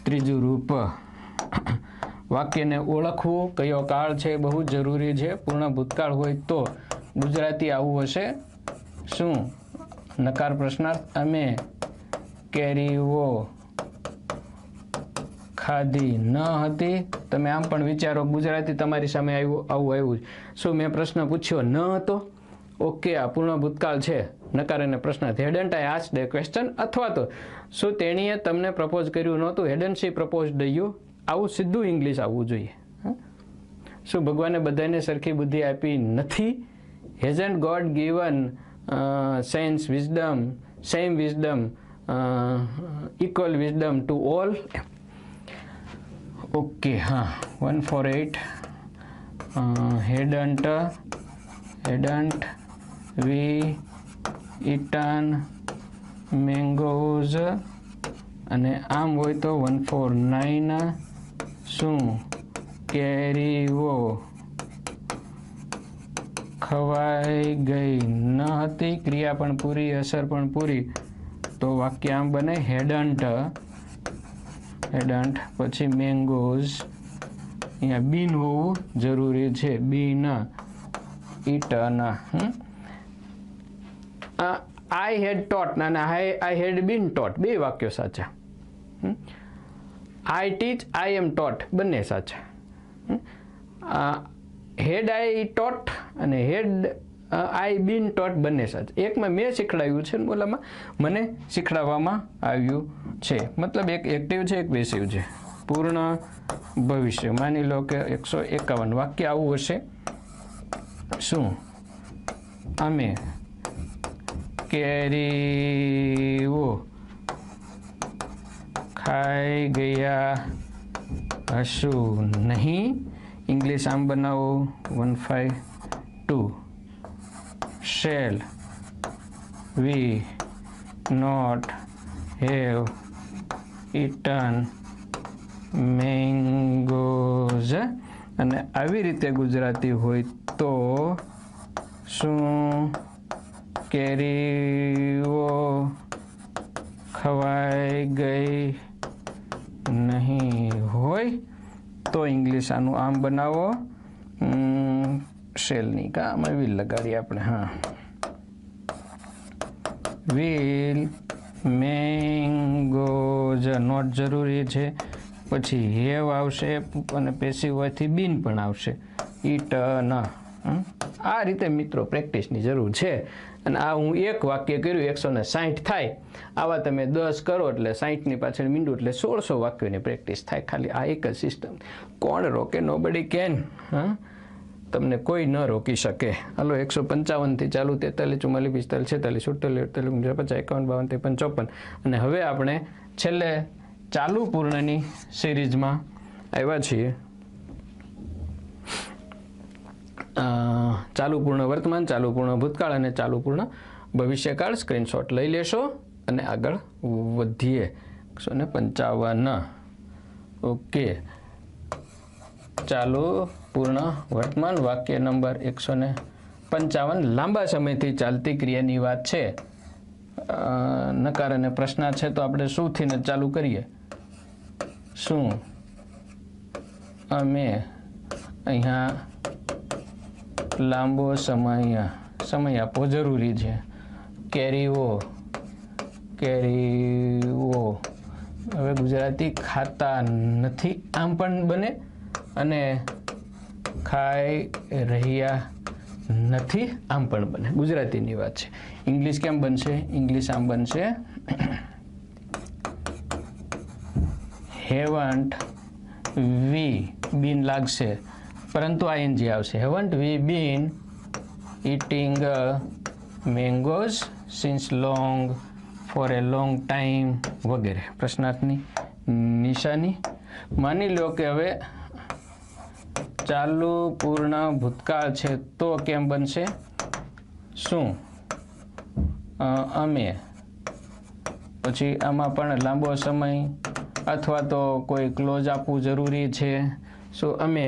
ત્રીજું રૂપ. વાક્યને ઓળખવું કયો કાળ છે બહુ જરૂરી છે. પૂર્ણ ભૂતકાળ હોય તો ગુજરાતી આવું હશે શું નકાર પ્રશ્નાર્થ અમે કેરીઓ ખાધી ન હતી. તમે આમ પણ વિચારો ગુજરાતી તમારી સામે આવું આવ્યું. શું મેં પ્રશ્ન પૂછ્યો ન હતો. ઓકે, આ પૂર્ણ ભૂતકાળ છે. નકાર અને પ્રશ્નાર્થ. Hadn't I asked a question. અથવા તો શું તેણીએ તમને પ્રપોઝ કર્યું નહોતું. Hadn't she proposed you. આવું સીધું ઇંગ્લિશ આવવું જોઈએ. શું ભગવાને બધાને સરખી બુદ્ધિ આપી નથી. Hasn't God given sense wisdom same wisdom equal wisdom to all. Okay, હા 148 હેડન્ટ વી ઇટન મેંગોઝ. અને આમ હોય તો 149 શું કેરીઓ ખવાઈ ગઈ ન હતી. ક્રિયા પણ પૂરી, અસર પણ પૂરી. તો વાક્ય આમ બને હેડન્ટ પછી મેંગોઝ. અહીંયા બીન હોવું જરૂરી છે. બીન ઇટન. આઈ હેડ ટોટ અને આઈ હેડ બીન ટોટ બે વાક્યો સાચા. આઈ ટીચ, આઈ એમ ટોટ બંને સાચા. હેડ આઈ ટોટ અને હેડ આઈ બીન ટોટ બંને સાચા. એકમાં મેં શીખડાવ્યું છે, ઓલામાં મને શીખડાવવામાં આવ્યું છે. મતલબ એક એક્ટિવ છે, એક પેસિવ છે. પૂર્ણ ભવિષ્ય. માની લો કે 151 વાક્ય આવું હશે. શું અમે કેરીઓ ખાઈ ગયા હશું નહીં. ઇંગ્લિશ આમ બનાવો 152. Shall we not have eaten mangoes? અને આવી રીતે ગુજરાતી હોય તો શું કેરીઓ ખવાઈ ગઈ નહીં હોય તો ઇંગ્લિશ આનું આમ બનાવો. શેલની આમાં વિલ લગાડીએ આપણે. હા, વિલ મેંગોઝ નોટ જરૂરી છે. પછી હેવ આવશે અને પેસિવ હોયથી બીન પણ આવશે. ઈટ ન. આ રીતે મિત્રો પ્રેક્ટિસની જરૂર છે. અને આ હું એક વાક્ય કર્યું 160 થાય. આવા તમે 10 કરો એટલે 60ની પાછળ મીંડું એટલે 1600 વાક્યોની પ્રેક્ટિસ થાય. ખાલી આ એક જ સિસ્ટમ. કોણ રોકે? Nobody can. તમને કોઈ ન રોકી શકે. હાલો 155 થી ચાલુ 43, 44, 45, 46, 47, 48, 50, 51, 52, 53, 54. અને હવે આપણે છેલ્લે ચાલુ પૂર્ણની સિરીઝમાં આવ્યા છીએ. ચાલુ પૂર્ણ વર્તમાન, ચાલુ પૂર્ણ ભૂતકાળ અને ચાલુ પૂર્ણ ભવિષ્યકાળ. સ્ક્રીનશોટ લઈ લેશો અને આગળ વધીએ. 155. ઓકે, ચાલુ પૂર્ણ વર્તમાન વાક્ય નંબર 155. લાંબા સમયથી ચાલતી ક્રિયાની વાત છે. નકાર અને પ્રશ્ન છે તો આપણે શુંથી ને ચાલુ કરીએ. શું અમે અહીંયા લાંબો સમય આપવો જરૂરી છે. કેરીઓ હવે ગુજરાતી ખાતા નથી આમ પણ બને અને ખાઈ રહ્યા નથી આમ પણ બને. ગુજરાતીની વાત છે. ઇંગ્લિશ કેમ બનશે? ઇંગ્લિશ આમ બનશે હેવન્ટ વી બીન લાગશે પરંતુ આઈએનજી આવશે. Haven't we been eating mangoes since long for a long time વગેરે. પ્રશ્નાર્થની નિશાની. માની લો કે હવે ચાલુ પૂર્ણ ભૂતકાળ છે તો કેમ બનશે? શું અમે. પછી આમાં પણ લાંબો સમય અથવા તો કોઈ ક્લોઝ આપવું જરૂરી છે. શું અમે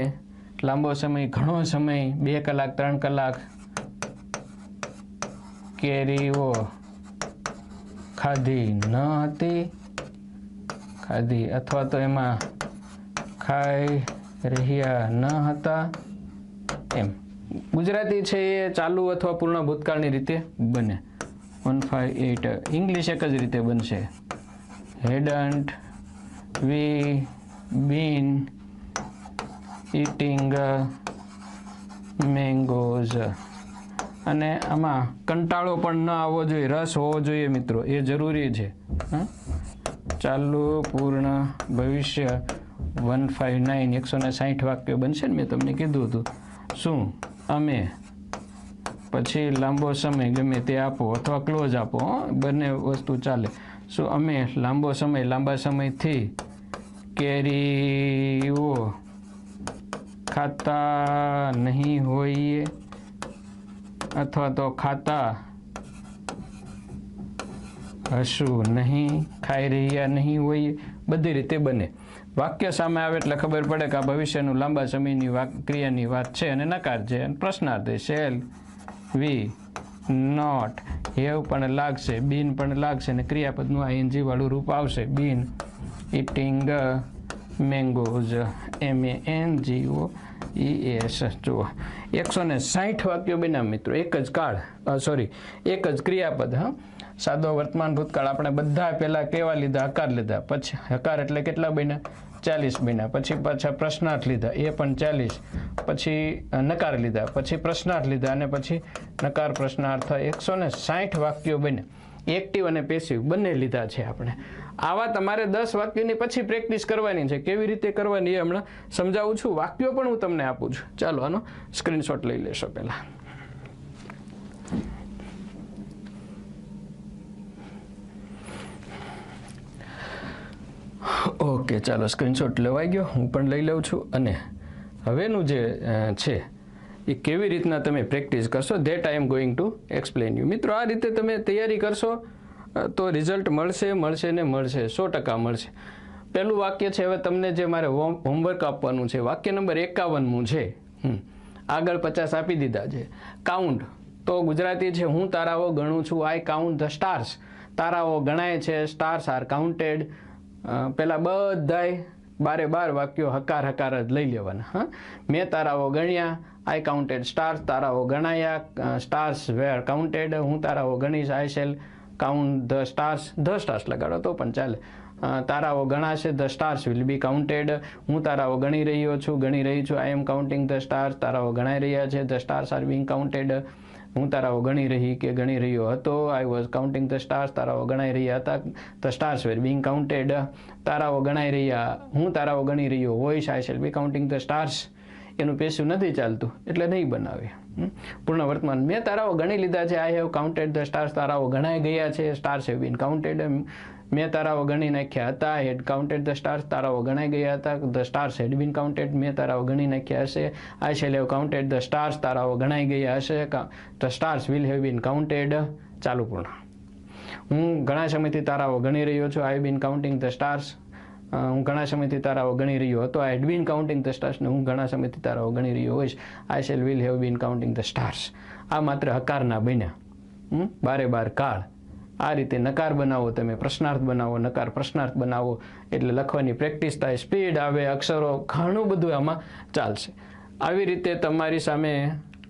લાંબો સમય, ઘણો સમય, 2 કલાક, 3 કલાક કેરીઓ ખાધી ન હતી. ખાધી અથવા તો એમાં ખાઈ રહ્યા ન હતા એમ. ગુજરાતી છે એ ચાલુ અથવા પૂર્ણ ભૂતકાળની રીતે બને. 158. ઇંગ્લિશ એક જ રીતે બનશે. હેડન્ટ વી બીન ઇટિંગ મેંગોઝ. અને આમાં કંટાળો પણ ન આવવો જોઈએ, રસ હોવો જોઈએ મિત્રો, એ જરૂરી છે. ચાલુ પૂર્ણ ભવિષ્ય 159 160 વાક્યો બનશે ને, મેં તમને કીધું હતું. શું અમે. પછી લાંબો સમય ગમે તે આપો અથવા ક્લોઝ આપો, બંને વસ્તુ ચાલે. શું અમે લાંબો સમય, લાંબા સમયથી કેરીઓ ખાતા નહીં હોઈએ અથવા તો ખાતા હશું નહીં, ખાઈ રહ્યા નહીં હોઈએ. બધી રીતે બને. વાક્ય સામે આવે એટલે ખબર પડે કે આ ભવિષ્યનું લાંબા સમયની ક્રિયાની વાત છે અને નકાર છે. અને પ્રશ્નાર્થ શેલ વી નોટ. હેવ પણ લાગશે, બીન પણ લાગશે અને ક્રિયાપદનું આઈએનજી વાળું રૂપ આવશે. બીન ઇટિંગ મેંગોઝ, MENGOZ. ES જુઓ 160 વાક્યો બન્યા મિત્રો, એક જ કાળ એક જ ક્રિયાપદ. હા, સાદો વર્તમાન ભૂતકાળ આપણે બધા પહેલા કેવા લીધા? હકાર લીધા. પછી હકાર એટલે કેટલા બન્યા? 40 બન્યા. પછી પાછા પ્રશ્નાર્થ લીધા, એ પણ 40. પછી નકાર લીધા, પછી પ્રશ્નાર્થ લીધા, અને પછી નકાર પ્રશ્નાર્થ. 160 વાક્યો બન્યા. એક્ટિવ અને પેસિવ બંને લીધા છે આપણે. આવા તમારે 10 વાક્યોની પછી પ્રેક્ટિસ કરવાની છે. કેવી રીતે કરવાની એ હમણાં સમજાવું છું. વાક્યો પણ હું તમને આપું છું. ચાલો આનો સ્ક્રીનશોટ લઈ લેશો પહેલા. ઓકે, ચાલો સ્ક્રીનશોટ લેવાઈ ગયો, હું પણ લઈ લઉં છું. અને હવેનું જે છે એ કેવી રીતના તમે પ્રેક્ટિસ કરશો, that I am going to explain you. મિત્રો, આ રીતે તમે તૈયારી કરશો તો રિઝલ્ટ મળશે ને મળશે, 100% મળશે. પહેલું વાક્ય છે, હવે તમને જે મારે હોમવર્ક આપવાનું છે, વાક્ય નંબર 51 છે. આગળ 50 આપી દીધા છે. કાઉન્ટ તો ગુજરાતી છે, હું તારાઓ ગણું છું. આઈ કાઉન્ટ ધ સ્ટાર્સ. તારાઓ ગણાય છે, સ્ટાર્સ આર કાઉન્ટેડ. પેલા બધાય 12 વાક્યો હકાર જ લઈ લેવાના. હા, મેં તારાઓ ગણ્યા, આઈ કાઉન્ટેડ સ્ટાર્સ. તારાઓ ગણાયા, સ્ટાર્સ વેર કાઉન્ટેડ. હું તારાઓ ગણીશ, I shall count the stars. The stars લગાડો તો પણ ચાલે. તારાઓ ગણાશે, the stars will be counted. હું તારાઓ ગણી રહ્યો છું, ગણી રહી છું, I am counting the stars. તારાઓ ગણાઈ રહ્યા છે, the stars are being counted. હું તારાઓ ગણી રહી કે ગણી રહ્યો હતો, I was counting the stars. તારાઓ ગણાઈ રહ્યા હતા, the stars were being counted. તારાઓ ગણાઈ રહ્યા, હું તારાઓ ગણી રહ્યો હોઈશ, આઈ shall be counting the stars. એનું પેસિવ નથી ચાલતું એટલે નહીં બનાવે. પૂર્ણ વર્તમાન, મેં તારાઓ ગણી લીધા છે, I have counted the stars. તારાઓ ગણાઈ ગયા છે, સ્ટાર્સ હેવ બીન કાઉન્ટેડ. મેં તારાઓ ગણી નાખ્યા હતા, I had counted the stars. તારાઓ ગણાઈ ગયા હતા, the stars had been counted. મેં તારાઓ ગણી નાખ્યા હશે, I shall have counted the stars. તારાઓ ગણાઈ ગયા હશે, the stars will have been counted. ચાલુ પૂર્ણ. હું ઘણા સમયથી તારાઓ ગણી રહ્યો છું, I been counting the stars. હું ઘણા સમયથી તારાઓ ગણી રહ્યો હતો, I had been counting the stars. ને હું ઘણા સમયથી તારાઓ ગણી રહ્યો હોઈશ, આઈ shell will have bin counting the stars. આ માત્ર હકારના બન્યા. 12 કાળ. આ રીતે નકાર બનાવો, તમે પ્રશ્નાર્થ બનાવો, નકાર પ્રશ્નાર્થ બનાવો, એટલે લખવાની પ્રેક્ટિસ થાય, સ્પીડ આવે, અક્ષરો, ઘણું બધું આમાં ચાલશે. આવી રીતે તમારી સામે,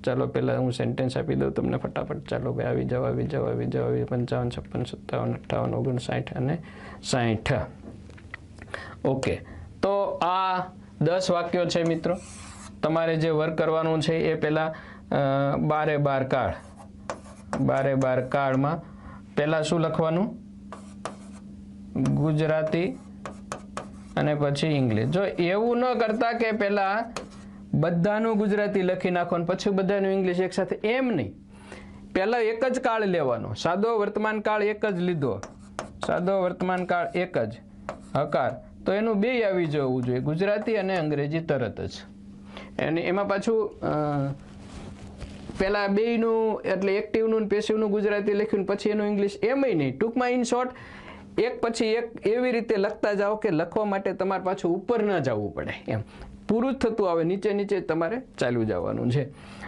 ચાલો પહેલાં હું સેન્ટેન્સ આપી દઉં તમને ફટાફટ. ચાલો ભાઈ, આવી જાવ. 55, 56, 57, 58, 59 અને 60. ઓકે, તો આ 10 વાક્યો છે મિત્રો. તમારે જે વર્ક કરવાનું છે એ પહેલાં 12 કાળ. 12 કાળમાં પહેલાં શું લખવાનું? ગુજરાતી અને પછી ઇંગ્લિશ. જો એવું ન કરતા કે પહેલાં બધાનું ગુજરાતી લખી નાખો અને પછી બધાનું ઇંગ્લિશ એકસાથે, એમ નહીં. પહેલાં એક જ કાળ લેવાનો. સાદો વર્તમાન કાળ એક જ લીધો, સાદો વર્તમાન કાળ એક જ, હકાર, તો એનું 2 આવી જવું જોઈએ, ગુજરાતી અને અંગ્રેજી તરત જ. અને એમાં પાછું પહેલાં બેયનું એટલે એક્ટિવનું અને પેસિવનું ગુજરાતી લખ્યું પછી એનું ઇંગ્લિશ, એમય નહીં. ટૂંકમાં ઇન શોર્ટ એક પછી એક એવી રીતે લખતા જાઓ કે લખવા માટે તમારે પાછું ઉપર ન જવું પડે. એમ પૂરું જ થતું આવે, નીચે તમારે ચાલ્યું જવાનું છે.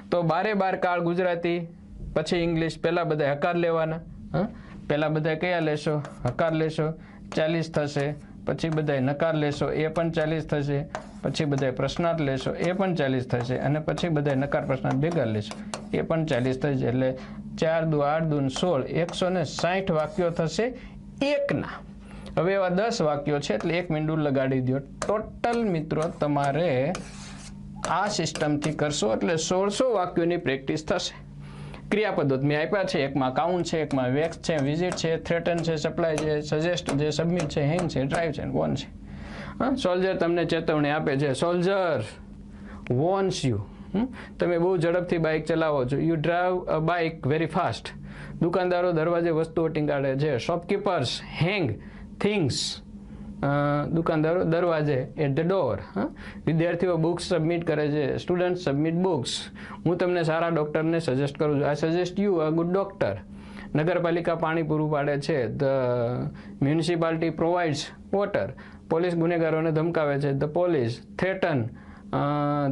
તો 12 કાળ ગુજરાતી, પછી ઇંગ્લિશ. પહેલાં બધા હકાર લેવાના. પહેલાં બધા કયા લેશો? હકાર લેશો, 40 થશે. પછી બધા નકાર લેશો, એ પણ 40 થશે. પછી બધા પ્રશ્નાર્થ લેશો, એ પણ 40 થશે. અને પછી બધા નકાર પ્રશ્નાર્થ ભેગા લેશો, એ પણ 40 થશે. એટલે 4 દુ 8 દુ 16, 160 વાક્યો થશે એકના. હવે એવા 10 વાક્યો છે એટલે 1 મિનિટ લગાડી દો. ટોટલ મિત્રો તમારે આ સિસ્ટમથી કરશો એટલે 1600 વાક્યોની પ્રેક્ટિસ થશે. ક્રિયાપદો મેં આપ્યા છે, એકમાં કાઉન્ટ છે, એકમાં વેક્સ છે, વિઝિટ છે, થ્રેટન છે, સપ્લાય છે, સજેસ્ટ છે, સબમિટ છે, હેંગ છે, ડ્રાઈવ છે, વોન છે. સોલ્જર તમને ચેતવણી આપે છે, સોલ્જર વોન્સ યુ. તમે બહુ ઝડપથી બાઇક ચલાવો છો, you drive a bike very fast. દુકાનદારો દરવાજે વસ્તુઓ ટીંગાડે છે, શોપકીપર્સ હેંગ થિંગ્સ. દુકાનદારો દરવાજે, એટ ધ ડોર. વિદ્યાર્થીઓ બુક્સ સબમિટ કરે છે, સ્ટુડન્ટ સબમિટ બુક્સ. હું તમને સારા ડૉક્ટરને સજેસ્ટ કરું છું, I suggest you a good doctor. નગરપાલિકા પાણી પૂરું પાડે છે, the municipality provides water. Police ગુનેગારોને ધમકાવે છે, the police threaten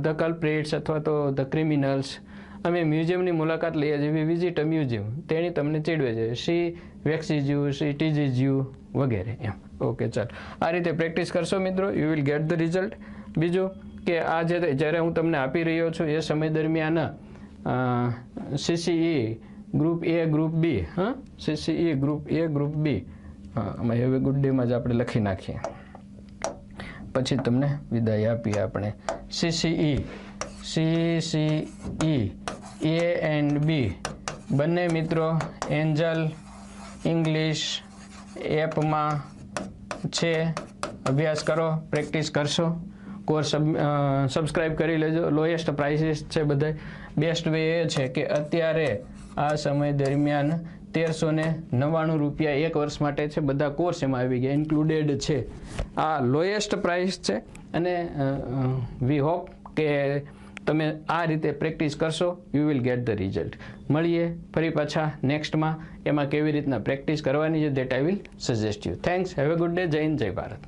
the culprits અથવા તો ધ ક્રિમિનલ્સ. અમે મ્યુઝિયમની મુલાકાત લઈએ છીએ, વી વિઝિટ અ મ્યુઝિયમ. તેણી તમને ચીડવે છે, શી વેક્સીઝ યુ, શી ટીઝીઝ યુ વગેરે. એમ ઓકે, ચાલો આ રીતે પ્રેક્ટિસ કરશો મિત્રો, you will get the result. બીજું કે આ જ્યારે હું તમને આપી રહ્યો છું એ સમય દરમિયાન CCE group A group B CCE group A group B આમાં હેવ એ ગુડ ડેમાં જ આપણે લખી નાખીએ, પછી તમને વિદાય આપીએ આપણે. CCE A એન્ડ B બંને મિત્રો એન્જલ ઇંગ્લિશ એપમાં છે. અભ્યાસ કરો, પ્રેક્ટિસ કરશો, કોર્સ સબસ્ક્રાઈબ કરી લેજો. લોએસ્ટ પ્રાઇસીસ છે બધા. બેસ્ટ વે એ છે કે અત્યારે આ સમય દરમિયાન 1399 રૂપિયા એક વર્ષ માટે છે. બધા કોર્સ એમાં આવી ગયા, ઇન્ક્લુડેડ છે. આ લોએસ્ટ પ્રાઇસ છે અને વી હોપ કે તમે આ રીતે પ્રેક્ટિસ કરશો, you will get the result. મળીએ ફરી પાછા નેક્સ્ટમાં. એમાં કેવી રીતના પ્રેક્ટિસ કરવાની છે that I will suggest you. Thanks. Have a good day. જય હિન્દ, જય ભારત.